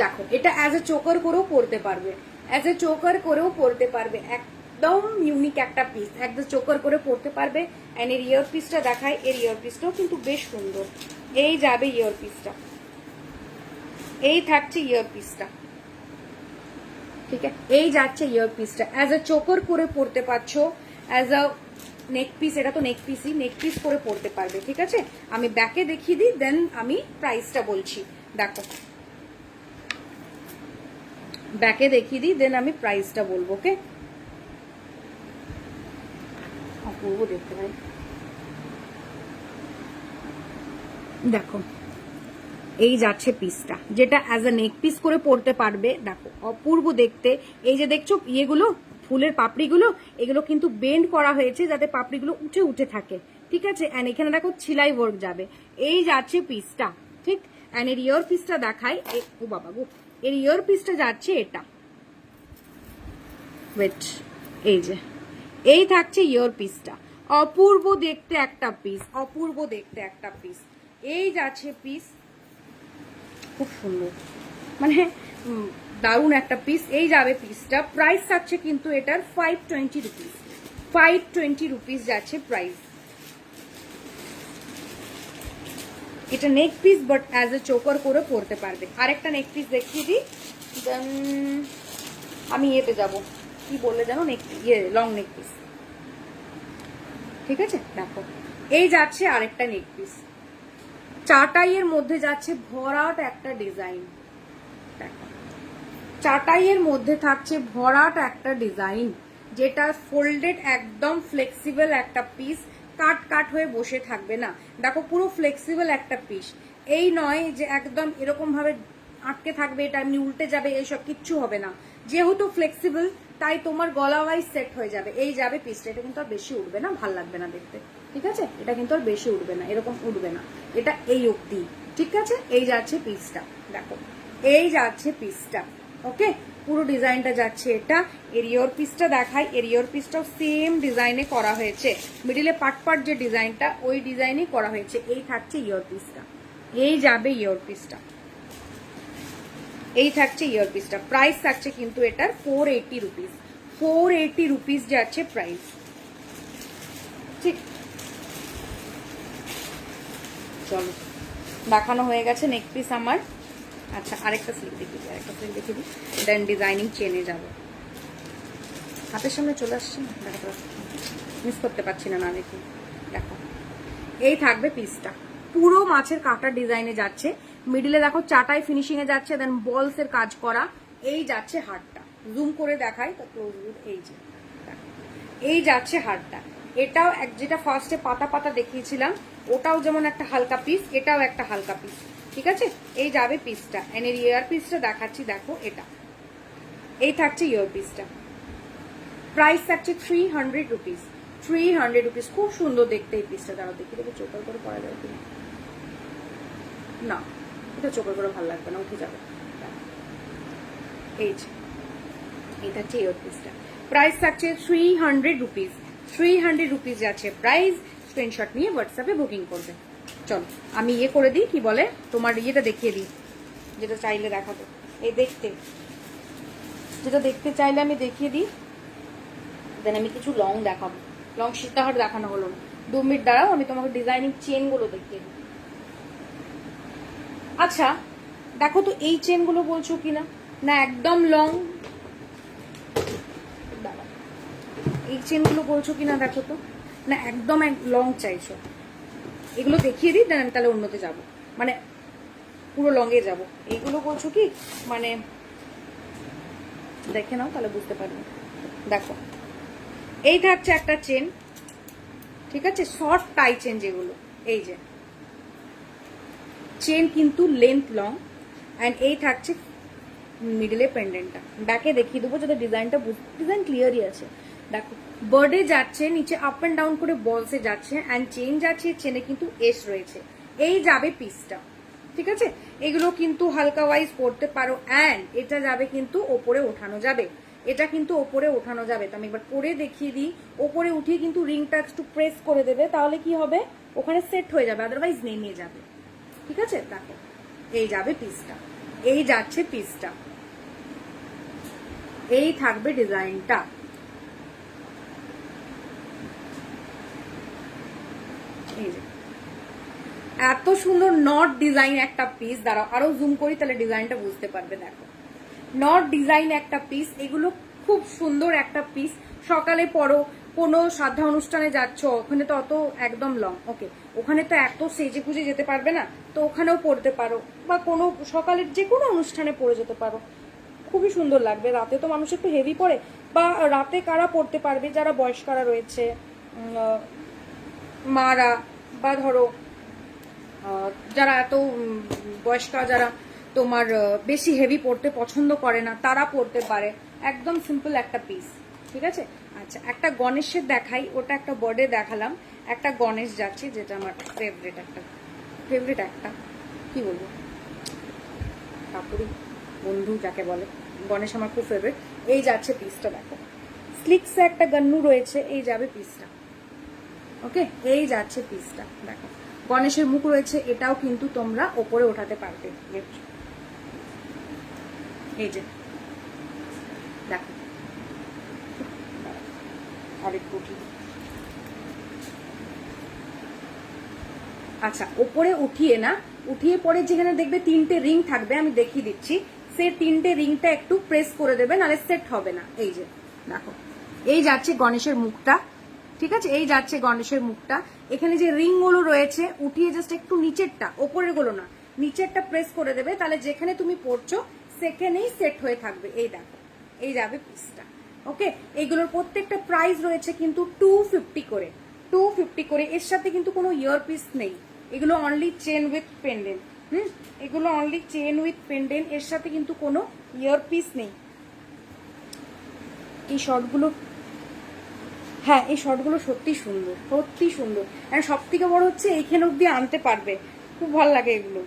[SPEAKER 1] দেখো এটা অ্যাজ এ চোকার করেও পরতে পারবে, অ্যাজ এ চোকার করেও পরতে পারবে, একদম ইউনিক একটা পিস, একদম চোকার করে পরতে পারবে। অ্যান্ড এর ইয়ার পিসটা দেখায়, এর ইয়ার পিসটাও কিন্তু বেশ সুন্দর। এই যাবে ইয়ার পিসটা, এই থাকছে ইয়ার পিসটা, ঠিক আছে? এই যাচ্ছে ইয়ার পিসটা, অ্যাজ এ চোকার করে পরতে পারছো, অ্যাজ আ নেক পিস, এটা তো নেক পিসই, নেক পিস করে পরতে পারবে, ঠিক আছে? আমি ব্যাকে দেখিয়ে দিই, দেন আমি প্রাইসটা বলছি। দেখো ব্যাকে দেখিয়ে দিই, দেন আমি প্রাইসটা বলবো, ওকে? অপূর্ব দেখতে ভাই, দেখো এই যাচ্ছে পিসটা, যেটা অ্যাজ আ নেক পিস করে পরতে পারবে। দেখো অপূর্ব দেখতে। এই যে দেখছো ইয়েগুলো, ফুলের পাপড়িগুলো, এগুলো কিন্তু বেন্ড করা হয়েছে যাতে পাপড়িগুলো উঠে উঠে থাকে, ঠিক আছে। অ্যান্ড এখানে দেখো ছিলাই ওয়ার্ক যাবে। এই যাচ্ছে পিসটা, ঠিক। অ্যান্ড এর ইয়ার পিসটা দেখাই। ও বাবা গো, এর ইয়ার পিসটা যাচ্ছে এটা, ওয়েট, এই যে এই থাকছে ইয়ার পিসটা। অপূর্ব দেখতে একটা পিস, অপূর্ব দেখতে একটা পিস। এই যাচ্ছে পিস, খুব সুন্দর, মানে দারুণ একটা পিস। এই যাবে পিসটা। প্রাইস থাকছে কিন্তু এটার 520 রুপিস, 520 রুপিস যাচ্ছে প্রাইস। এটা নেক piece but as a choker করে পরতে পারবে। আরেকটা নেক পিস দেখিয়ে দিই, দেন আমি এতে যাব, কি বললে জানো, নেক ইয়ে লং নেক পিস, ঠিক আছে। দেখো এই যাচ্ছে আরেকটা নেক পিস, চাটাইয়ের মধ্যে যাচ্ছে ভরাট একটা ডিজাইন। দেখো চাটাইয়ের মধ্যে থাকছে ভরাট একটা ডিজাইন, যেটা ফোল্ডেড, একদম ফ্লেক্সিবল একটা পিস, কাট কাট হয়ে বসে থাকবে না। দেখো পুরো ফ্লেক্সিবল একটা পিস, এই নয় যে একদম এরকম ভাবে আটকে থাকবে, এটা এমনি উল্টে যাবে, এইসব কিচ্ছু হবে না। যেহেতু ফ্লেক্সিবল তাই তোমার গলা ওয়াইজ সেট হয়ে যাবে। এই যাবে পিসটা, এটা কিন্তু আর বেশি উঠবে না, ভাল লাগবে না দেখতে, ঠিক আছে। এটা কিন্তু আর বেশি উঠবে না, এরকম উঠবে না, এটা এই অবধি, ঠিক আছে। এই যাচ্ছে পিসটা, দেখো এই যাচ্ছে পিসটা, ওকে। পুরো ডিজাইনটা যাচ্ছে এটা। এর ইয়ার পিসটা দেখাই। এর ইয়ার পিসটাও সেম ডিজাইনে করা হয়েছে, মিডিলে পাট পাট যে ডিজাইনটা ওই ডিজাইনই করা হয়েছে। এই থাকছে ইয়ার পিসটা, এই যাবে ইয়ার পিসটা, এই থাকছে ইয়ার পিসটা। প্রাইস থাকছে কিন্তু এটার 480 রুপিস, 480 রুপিস যাচ্ছে প্রাইস, ঠিক। চলো দেখানো হয়ে গেছে নেক পিস আমার। আচ্ছা আরেকটা স্লিপ দেখিয়ে দিই, আরেকটা স্লিপ দেখিয়ে দিই, দেন ডিজাইনিং চেনে যাবো। হাতের সামনে চলে আসছে না, দেখো মিস করতে পারছি না, না দেখি। দেখো এই থাকবে পিসটা, পুরো মাছের কাঁটার ডিজাইনে যাচ্ছে, মিডিলে দেখো চাটাই ফিনিশিং এ যাচ্ছে, দেন বলস এর কাজ করা। এই যাচ্ছে হারটা, জুম করে দেখাই তো ক্লোজ, এই যে এই যাচ্ছে হারটা। এটাও যেটা ফার্স্টে পাতা পাতা দেখিয়েছিলাম ওটাও যেমন একটা হালকা পিস, এটাও একটা হালকা পিস, ঠিক আছে। এই যাবে পিসটা। এন্ড এর ইয়ার পিসটা দেখাচ্ছি, দেখো এটা, এই থাকছে ইয়ার পিসটা। প্রাইস থাকছে 300 রুপিস, 300 রুপিস। খুব সুন্দর দেখতে এই পিসটা। দাঁড়াও দেখি দেখে চোখের করে পরা যাবে কিনা, না এটা চোখের করে ভালো লাগবে না, উঠে যাবে। এই যে এই থাকছে ইয়ার পিসটা। প্রাইস থাকছে 300 রুপিস, 300 রুপিস যাচ্ছে প্রাইস। স্ক্রিনশট নিয়ে হোয়াটসঅ্যাপে বুকিং করবে। চলো আমি ইয়ে করে দিই, কি বলে, তোমার ইয়েটা দেখিয়ে দিই, যেটা চাইলে দেখাবো। এই দেখতে, যেটা দেখতে চাইলে আমি দেখিয়ে দিই, দেন আমি কিছু লং দেখাবো। লং সীতাহার দেখানো হলো না, 2 মিনিট দাঁড়াও, আমি তোমাকে ডিজাইনিং চেন গুলো দেখিয়ে দিই। আচ্ছা দেখো তো এই চেন গুলো বলছো কিনা, না একদম লং, এই চেন গুলো বলছো কিনা দেখো তো, না একদম লং চাইছো। এগুলো দেখিয়ে দিই, দেন আমি তাহলে অন্যতে যাবো, মানে পুরো লং এ যাবো। এইগুলো বলছো কি, মানে দেখে নাও তাহলে বুঝতে পারবে। দেখো এই থাকছে একটা চেন, ঠিক আছে, শর্ট টাই চেন যেগুলো, এই যে চেন কিন্তু লেন্থ লং। অ্যান্ড এই থাকছে মিডলে পেন্ডেন্টটা। ব্যাকে দেখিয়ে দেবো যাতে ডিজাইনটা, ডিজাইন ক্লিয়ারই আছে। দেখো বার্ডে যাচ্ছে, নিচে আপ অ্যান্ড ডাউন করে বলসে যাচ্ছে, অ্যান্ড চেন যাচ্ছে, চেনে কিন্তু এস রয়েছে। এই যাবে পিসটা, ঠিক আছে। এগুলো কিন্তু হালকা ওয়াইজ পড়তে পারো। অ্যান্ড এটা যাবে কিন্তু ওপরে ওঠানো যাবে, এটা কিন্তু ওপরে ওঠানো যাবে। তো আমি একবার পরে দেখিয়ে দিই। ওপরে উঠিয়ে কিন্তু রিংটা একটু প্রেস করে দেবে, তাহলে কি হবে, ওখানে সেট হয়ে যাবে, আদারওয়াইজ নেমে যাবে, ঠিক আছে। দেখো এই যাবে পিসটা, এই যাচ্ছে পিসটা, এই থাকবে ডিজাইনটা। এই যে এত সুন্দর নট ডিজাইন একটা পিস। দাঁড়াও আরো জুম করি, তাহলে ডিজাইনটা বুঝতে পারবে। দেখো নট ডিজাইন একটা পিস, এগুলো খুব সুন্দর একটা পিস। সকালে পরো, কোনো শ্রাদ্ধা অনুষ্ঠানে যাচ্ছ, ওখানে তো অত একদম লং, ওকে, ওখানে তো এত সেজে গুজে যেতে পারবে না, তো ওখানেও পরতে পারো, বা কোনো সকালের যে কোনো অনুষ্ঠানে পরে যেতে পারো, খুবই সুন্দর লাগবে। রাতে তো মানুষ একটু হেভি পরে, বা রাতে কারা পরতে পারবে, যারা বয়স্কারা রয়েছে, মারা, বা ধরো যারা এত বয়স্কা, যারা তোমার বেশি হেভি পড়তে পছন্দ করে না, তারা পড়তে পারে। একদম সিম্পল একটা পিস, ঠিক আছে। আচ্ছা, একটা গণেশের দেখাই, ওটা একটা বর্ডে দেখালাম। একটা গণেশ যাচ্ছে, যেটা আমার ফেভারিট একটা কি বলবো, কাপুরি বন্ধু যাকে বলে, গণেশ আমার খুব ফেভারিট। এই যাচ্ছে পিসটা, দেখো স্লিক্সে একটা গন্নু রয়েছে, এই যাবে পিসটা। ওকে, এই যাচ্ছে পিসটা, দেখো গণেশের মুখ রয়েছে, এটাও কিন্তু তোমরা ওপরে ওঠাতে পারবে। এই যে দেখো, আরেকটু আচ্ছা, ওপরে উঠিয়ে না, উঠিয়ে পরে যেখানে দেখবে 3টে রিং থাকবে, আমি দেখিয়ে দিচ্ছি, সেই 3টে রিংটা একটু প্রেস করে দেবে, নাহলে সেট হবে না। এই যে দেখো, এই যাচ্ছে গণেশের মুখটা, ঠিক আছে, এই যাচ্ছে গণেশের মুখটা। এখানে যে রিং গুলো রয়েছে, উঠিয়ে জাস্ট একটু নিচেরটা, ওপরের গুলো না, নিচেরটা প্রেস করে দেবে, তাহলে যেখানে তুমি পড়ছো সেখানেই সেট হয়ে থাকবে। এই দেখো, এই যাবে পিসটা। ওকে, এইগুলোর প্রত্যেকটা প্রাইস রয়েছে কিন্তু 250 করে, 250 করে। এর সাথে কিন্তু কোনো ইয়ার পিস নেই, এগুলো অনলি চেন উইথ পেন্ডেন্ট। এগুলো অনলি চেন উইথ পেন্ডেন্ট, এর সাথে কিন্তু কোনো ইয়ার পিস নেই। এই শর্টগুলো, হ্যাঁ এই শর্টগুলো সত্যি সুন্দর, সত্যি সুন্দর। আর সব থেকে বড় হচ্ছে এইখানে অব্দি আনতে পারবে, খুব ভালো লাগে এগুলো।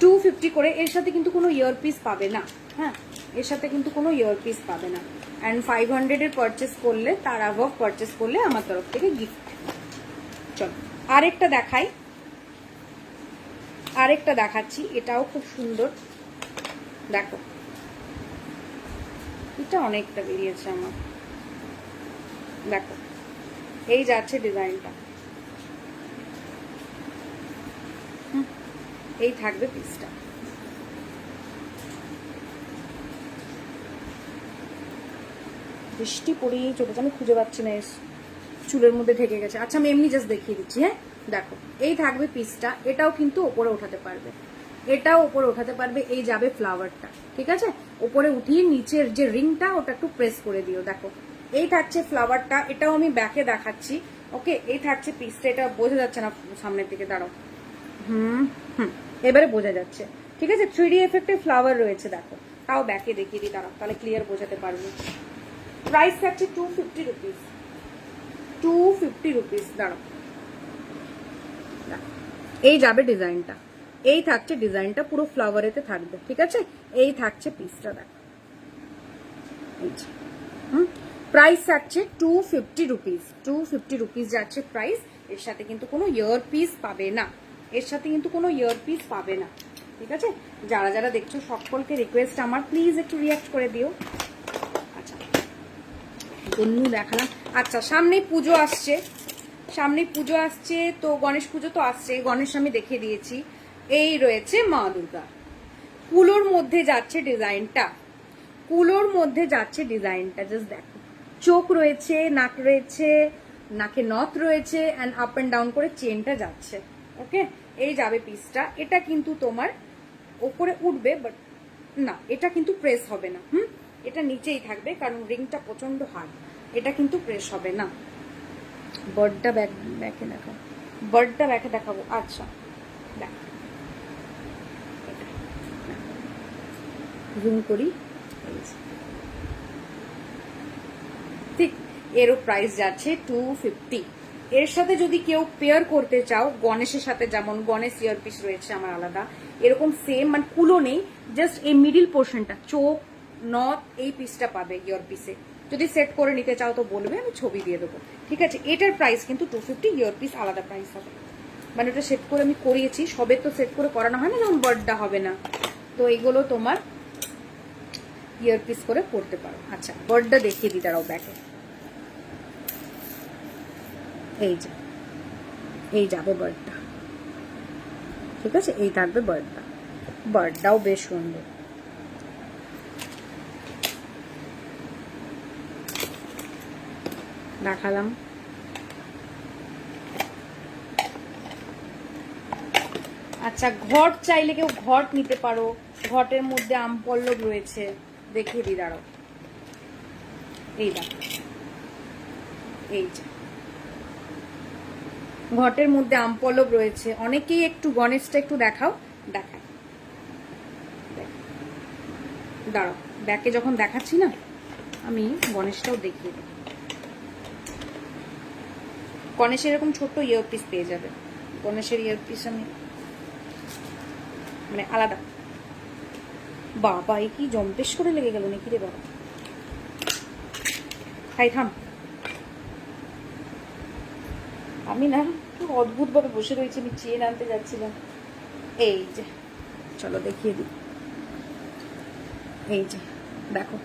[SPEAKER 1] 250 করে, এর সাথে কিন্তু কোনো ইয়ার পিস পাবে না। হ্যাঁ, এর সাথে কিন্তু কোনো ইয়ার পিস পাবে না। অ্যান্ড 500 এর পারচেস করলে, তার অ্যাবভ পারচেস করলে আমার তরফ থেকে গিফট। চলো আরেকটা দেখাই, আরেকটা দেখাচ্ছি, এটাও খুব সুন্দর। দেখো এটা অনেকটা বেরিয়েছে আমার, দেখো এই যাচ্ছে ডিজাইনটা, এই থাকবে পিসটা। বৃষ্টি পড়েই চলেছে, আমি খুঁজে পাচ্ছি না, চুলের মধ্যে ঢেকে গেছে। আচ্ছা আমি এমনি জাস্ট দেখিয়ে দিচ্ছি। হ্যাঁ দেখো, এই থাকবে পিসটা, এটাও কিন্তু ওপরে ওঠাতে পারবে, এটাও ওপরে ওঠাতে পারবে। এই যাবে ফ্লাওয়ারটা, ঠিক আছে, ওপরে উঠিয়ে নিচের যে রিংটা ওটা একটু প্রেস করে দিও। দেখো এই থাকছে ফ্লাওয়ারটা, এটাও আমি ব্যাকে দেখাচ্ছি। ওকে, এই থাকছে পিসটা, এটা বোঝা যাচ্ছে না সামনের দিকে, দাঁড়াও, এবারে বোঝা যাচ্ছে, ঠিক আছে। 3D এফেক্টের ফ্লাওয়ার রয়েছে, দেখো তাও ব্যাকে দেখিয়ে দিই, দাঁড়াও, তাহলে ক্লিয়ার বোঝাতে পারবে। প্রাইস থাকছে 250 রুপিস, 250 রুপিস। দাঁড়াও, এই যাবে ডিজাইনটা, এই থাকছে ডিজাইনটা, পুরো ফ্লাওয়ারেতে থাকবে, ঠিক আছে। এই থাকছে পিসটা, দেখো প্রাইস থাকছে 250 রুপিস, 250 রুপিস যাচ্ছে প্রাইস। এর সাথে কিন্তু কোনো ইয়ার পিস পাবে না, এর সাথে কিন্তু কোনো ইয়ার পিস পাবে না, ঠিক আছে। যারা যারা দেখছো সকলকে রিকোয়েস্ট আমার, প্লিজ একটু রিয়াক্ট করে দিও। আচ্ছা গন্নু দেখালাম। আচ্ছা সামনেই পুজো আসছে, সামনেই পুজো আসছে, তো গণেশ পুজো তো আসছে, গণেশ আমি দেখিয়ে দিয়েছি। এই রয়েছে মা দুর্গা, কুলোর মধ্যে যাচ্ছে ডিজাইনটা, কুলোর মধ্যে যাচ্ছে ডিজাইনটা, জাস্ট দেখো চোখ রয়েছে, নাক রয়েছে, নাকে নথ রয়েছে, অ্যান্ড আপ অ্যান্ড ডাউন করে চেনটা যাচ্ছে। ওকে, এই যাবে পিসটা। এটা কিন্তু তোমার ওপরে উঠবে, বাট না এটা কিন্তু প্রেস হবে না। এটা নিচেই থাকবে, কারণ রিংটা প্রচন্ড হার্ড, এটা কিন্তু প্রেস হবে না। বার্ডটা ব্যাকে দেখাবো, বার্ডটা ব্যাকে দেখাবো। আচ্ছা দেখ, জুম করি, ঠিক এরও প্রাইস যাচ্ছে 250। এর সাথে যদি কেউ পেয়ার করতে চাও, গণেশের সাথে যেমন গণেশ ইয়ার পিস রয়েছে আমার আলাদা, এরকম সেম, মানে কুলো নেই, জাস্ট এই মিডিল পোর্শনটা, চোখ নথ, এই পিসটা পাবে ইয়ার পিসে। যদি সেট করে নিতে চাও তো বলবে, আমি ছবি দিয়ে দেবো, ঠিক আছে। এটার প্রাইস কিন্তু 250, ইয়ার পিস আলাদা প্রাইস হবে, মানে ওটা সেট করে আমি করিয়েছি, সবে তো সেট করে করানো হয় না, যেমন বার্থডে হবে না, তো এইগুলো তোমার ইয়ার পিস করে পড়তে পারো। আচ্ছা বার্থডে দেখিয়ে দিই, দাঁড়াও ব্যাকে, এই যে এই যাবে বার্ডটা, ঠিক আছে, এই থাকবে বার্ডটা, বার্ডটাও বেশ সুন্দর। দেখালাম। আচ্ছা ঘট চাইলে কেউ ঘট নিতে পারো, ঘটের মধ্যে আমপল্লব রয়েছে, দেখিয়ে দিই, দাঁড়াও, এই দেখো, এই যে ঘটের মধ্যে আমপল্লব রয়েছে। অনেকেই একটু গণেশটা একটু দেখাও, দেখায়, দাঁড়াও ব্যাকে যখন দেখাচ্ছি না আমি গণেশটাও দেখিয়ে দিই। গণেশের এরকম ছোট্ট ইয়ারপিস পেয়ে যাবে। গণেশের ইয়ারপিস আমি মানে আলাদা। বাবা এই কি জম্পেশ করে লেগে গেল নাকি রে বাবা। হাই থাম, আমি না খুব অদ্ভুত ভাবে বসে রয়েছি, আমি চেন আনতে যাচ্ছিলাম। এই যে চলো দেখিয়ে দিই, এই যে দেখো,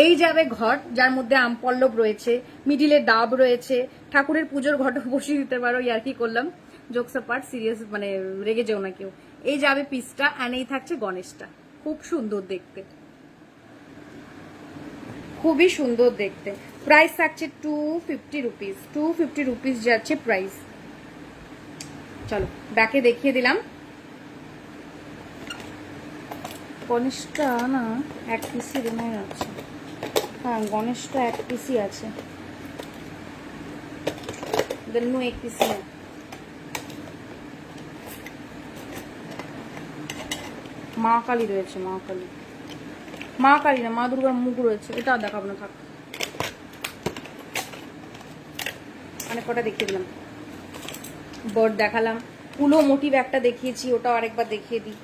[SPEAKER 1] এই যাবে ঘট যার মধ্যে আমপল্লব রয়েছে, মিডিলে ডাব রয়েছে, ঠাকুরের পুজোর ঘট বসিয়ে দিতে পারো। ইয়ার কি করলাম, জোকস পার্ট, সিরিয়াস মানে রেগে যেও না কেউ। এই যাবে পিসটা, অ্যান্ড এই থাকছে গণেশটা। খুব সুন্দর দেখতে, খুবই সুন্দর দেখতে। প্রাইস থাকছে 250 রুপিস, 250 রুপিস যাচ্ছে প্রাইস। চলো ব্যাকে দেখিয়ে দিলাম। গণেশটা না এক পিসই মনে আছে, হ্যাঁ গণেশটা এক পিসই আছে, दोनों एक पीस है। মা কালী রয়েছে, মা কালী, মা কালী না মা দুর্গার মুখ রয়েছে। এটা দেখাবো না, থাক। অনেক কটা দেখিয়ে দিলাম, বার্ড দেখালাম, পুলো মোটিভ একটা দেখিয়েছি, ওটাও আরেকবার দেখিয়ে দিই।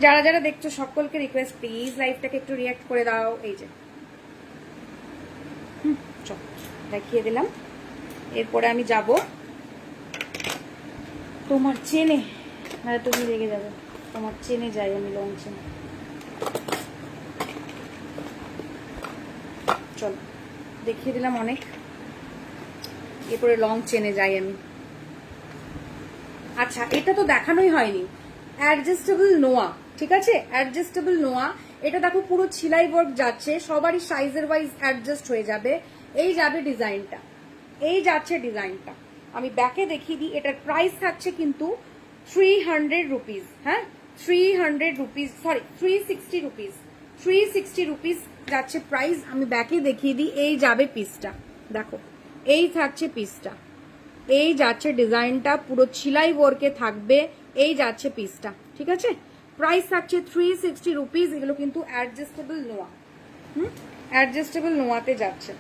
[SPEAKER 1] যারা যারা দেখছো সকলকে রিকোয়েস্ট, প্লিজ লাইভটাকে একটু রিঅ্যাক্ট করে দাও। এই যে চল দেখিয়ে দিলাম। এরপরে আমি যাব তোমার চেনে, হ্যাঁ তুমি রেগে যাবে, তোমার চেনে যাই আমি, লং চেনে। চল দেখিয়ে দিলাম অনেক, এরপরে লং চেনে যাই আমি। আচ্ছা এটা তো দেখানোই হয়নি, অ্যাডজাস্টেবল নোয়া, ঠিক আছে, অ্যাডজাস্টেবল নোয়া। এটা দেখো পুরো ছিলাই ওয়ার্ক যাচ্ছে, সবারই সাইজের ওয়াইজ অ্যাডজাস্ট হয়ে যাবে। এই যাবে ডিজাইনটা, এই যাচ্ছে ডিজাইনটা। আমি ব্যাকে দেখিয়ে দিই। এটার প্রাইস থাকছে কিন্তু 300 রুপিস, হ্যাঁ 300 রুপিস, সরি 360 রুপিস, 360 রুপিস যাচ্ছে প্রাইস। আমি ব্যাকে দেখিয়ে দিই। এই যাবে পিসটা, দেখো এই থাকছে পিসটা, এই যাচ্ছে ডিজাইনটা, পুরো ছিলাই ওয়ার্কে থাকবে। এই যাচ্ছে পিসটা, ঠিক আছে। প্রাইস থাকছে 360 রুপিস। এগুলো কিন্তু অ্যাডজাস্টেবল নোয়া, অ্যাডজাস্টেবল নোয়াতে যাচ্ছে।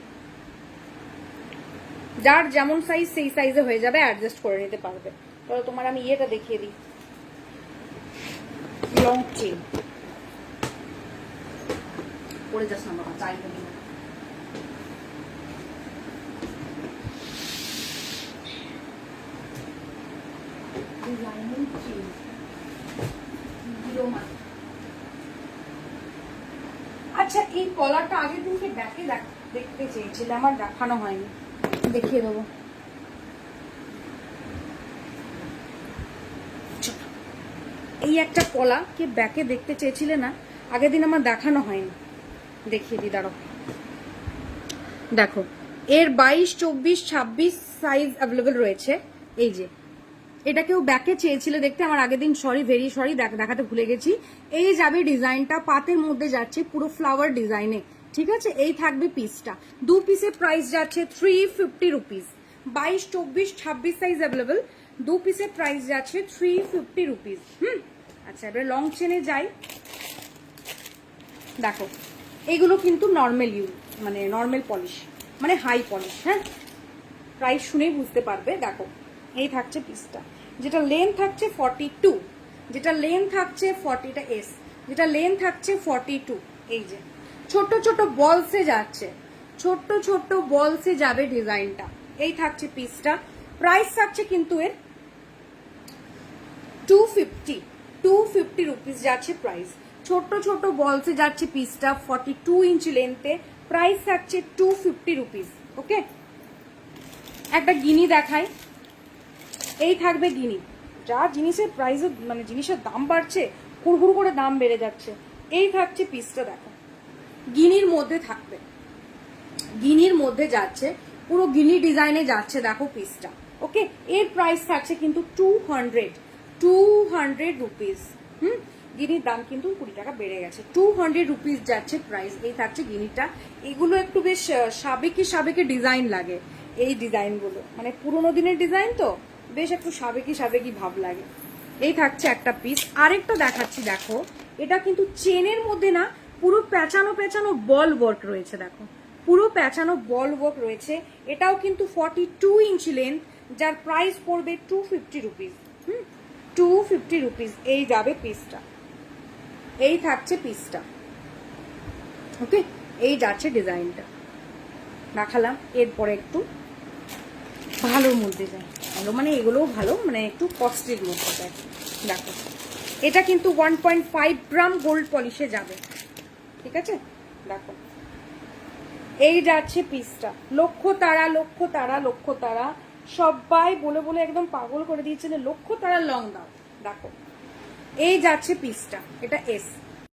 [SPEAKER 1] যার যেমন সাইজ সেই সাইজে হয়ে যাবে, অ্যাডজাস্ট করে নিতে পারবে। তাহলে তোমার আমি ইয়েটা দেখিয়ে দিই, লং চেন। পড়ে যাস না বাবা, চাইটা দিন। আচ্ছা এই কলারটা আগের দিনকে ব্যাকে দেখতে চেয়েছিলে, আমার দেখানো হয়নি, দেখিয়ে দেবো। এই একটা কলা কে ব্যাকে দেখতে চেয়েছিলে না, আগের দিন আমার দেখানো হয়নি, দেখিয়ে দিই দাঁড়াও। দেখো এর 22, 24, 26 সাইজ অ্যাভেলেবেল রয়েছে। এই যে এটা কেউ ব্যাকে চেয়েছিলে দেখতে, আমার আগের দিন সরি, ভেরি সরি, দেখাতে ভুলে গেছি। এই যাবে ডিজাইনটা, পাতের মধ্যে যাচ্ছে পুরো ফ্লাওয়ার ডিজাইনে, ঠিক আছে। এই থাকবে পিসটা, দু পিসের প্রাইস যাচ্ছে 350 রুপিস। 22, 24, 26 সাইজ অ্যাভেলেবেল, দু পিসের প্রাইস যাচ্ছে 350 রুপিস। আচ্ছা এবারে লং চেনে যাই। দেখো এগুলো কিন্তু নর্মাল ইউজ, মানে নর্মাল পলিশ, মানে হাই পলিশ, হ্যাঁ প্রাইস শুনেই বুঝতে পারবে। দেখো এই থাকছে পিসটা, যেটা লেন থাকছে 42, যেটা লেন থাকছে 40টা এস, যেটা লেন থাকছে 42। এই যে ছোট ছোট বলসে যাচ্ছে, ছোট্ট ছোট্ট বলসে যাবে ডিজাইনটা। এই থাকছে পিসটা, প্রাইস থাকছে কিন্তু এর 250 রুপিস যাচ্ছে প্রাইস। ছোট্ট ছোট্ট বলসে যাচ্ছে পিসটা, 42 ইঞ্চি লেন্থে, প্রাইস থাকছে 250 রুপিস। ওকে একটা গিনি দেখাই, এই থাকবে গিনি। যা জিনিসের প্রাইস মানে জিনিসের দাম বাড়ছে, হুড়হুড় করে দাম বেড়ে যাচ্ছে। এই থাকছে পিসটা, দেখো গিনির মধ্যে থাকবে, গিনির মধ্যে যাচ্ছে, পুরো গিনি ডিজাইনে যাচ্ছে, দেখো পিসটা। ওকে এর প্রাইস থাকছে কিন্তু 200 রুপিস। গিনির দাম কিন্তু 20 টাকা বেড়ে গেছে, 200 রুপিস যাচ্ছে প্রাইস। এই থাকছে গিনিটা। এগুলো একটু বেশ সাবেকি সাবেকি ডিজাইন লাগে, এই ডিজাইনগুলো, মানে পুরোনো দিনের ডিজাইন তো বেশ একটু সাবেকি সাবেকি ভাব লাগে। এই থাকছে একটা পিস। আরেকটা দেখাচ্ছি, দেখো এটা কিন্তু চেনের মধ্যে না, পুরো পেঁচানো পেঁচানো বল ওয়ার্ক রয়েছে, দেখো পুরো পেঁচানো বল ওয়ার্ক রয়েছে। এটাও কিন্তু 42 ইঞ্চি লেন্থ, যার প্রাইস পড়বে 250 রুপিস। 250 রুপিস এই যাবে পিসটা। এই থাকছে পিসটা, ওকে। এই যাচ্ছে ডিজাইনটা দেখালাম। এরপরে একটু ভালোর মধ্যে যায়, ভালো মানে এগুলোও ভালো, মানে একটু কস্টলির মধ্যে যায়। দেখো এটা কিন্তু 1.5 গ্রাম গোল্ড পলিশে যাবে, ঠিক আছে। দেখো এই যাচ্ছে পিসটা। লক্ষ তারা লক্ষ তারা লক্ষ তারা, সবাই বলে বলে একদম পাগল করে দিয়েছে যে লক্ষ তারা লং দাও। দেখো এই যাচ্ছে পিসটা, এটা এস।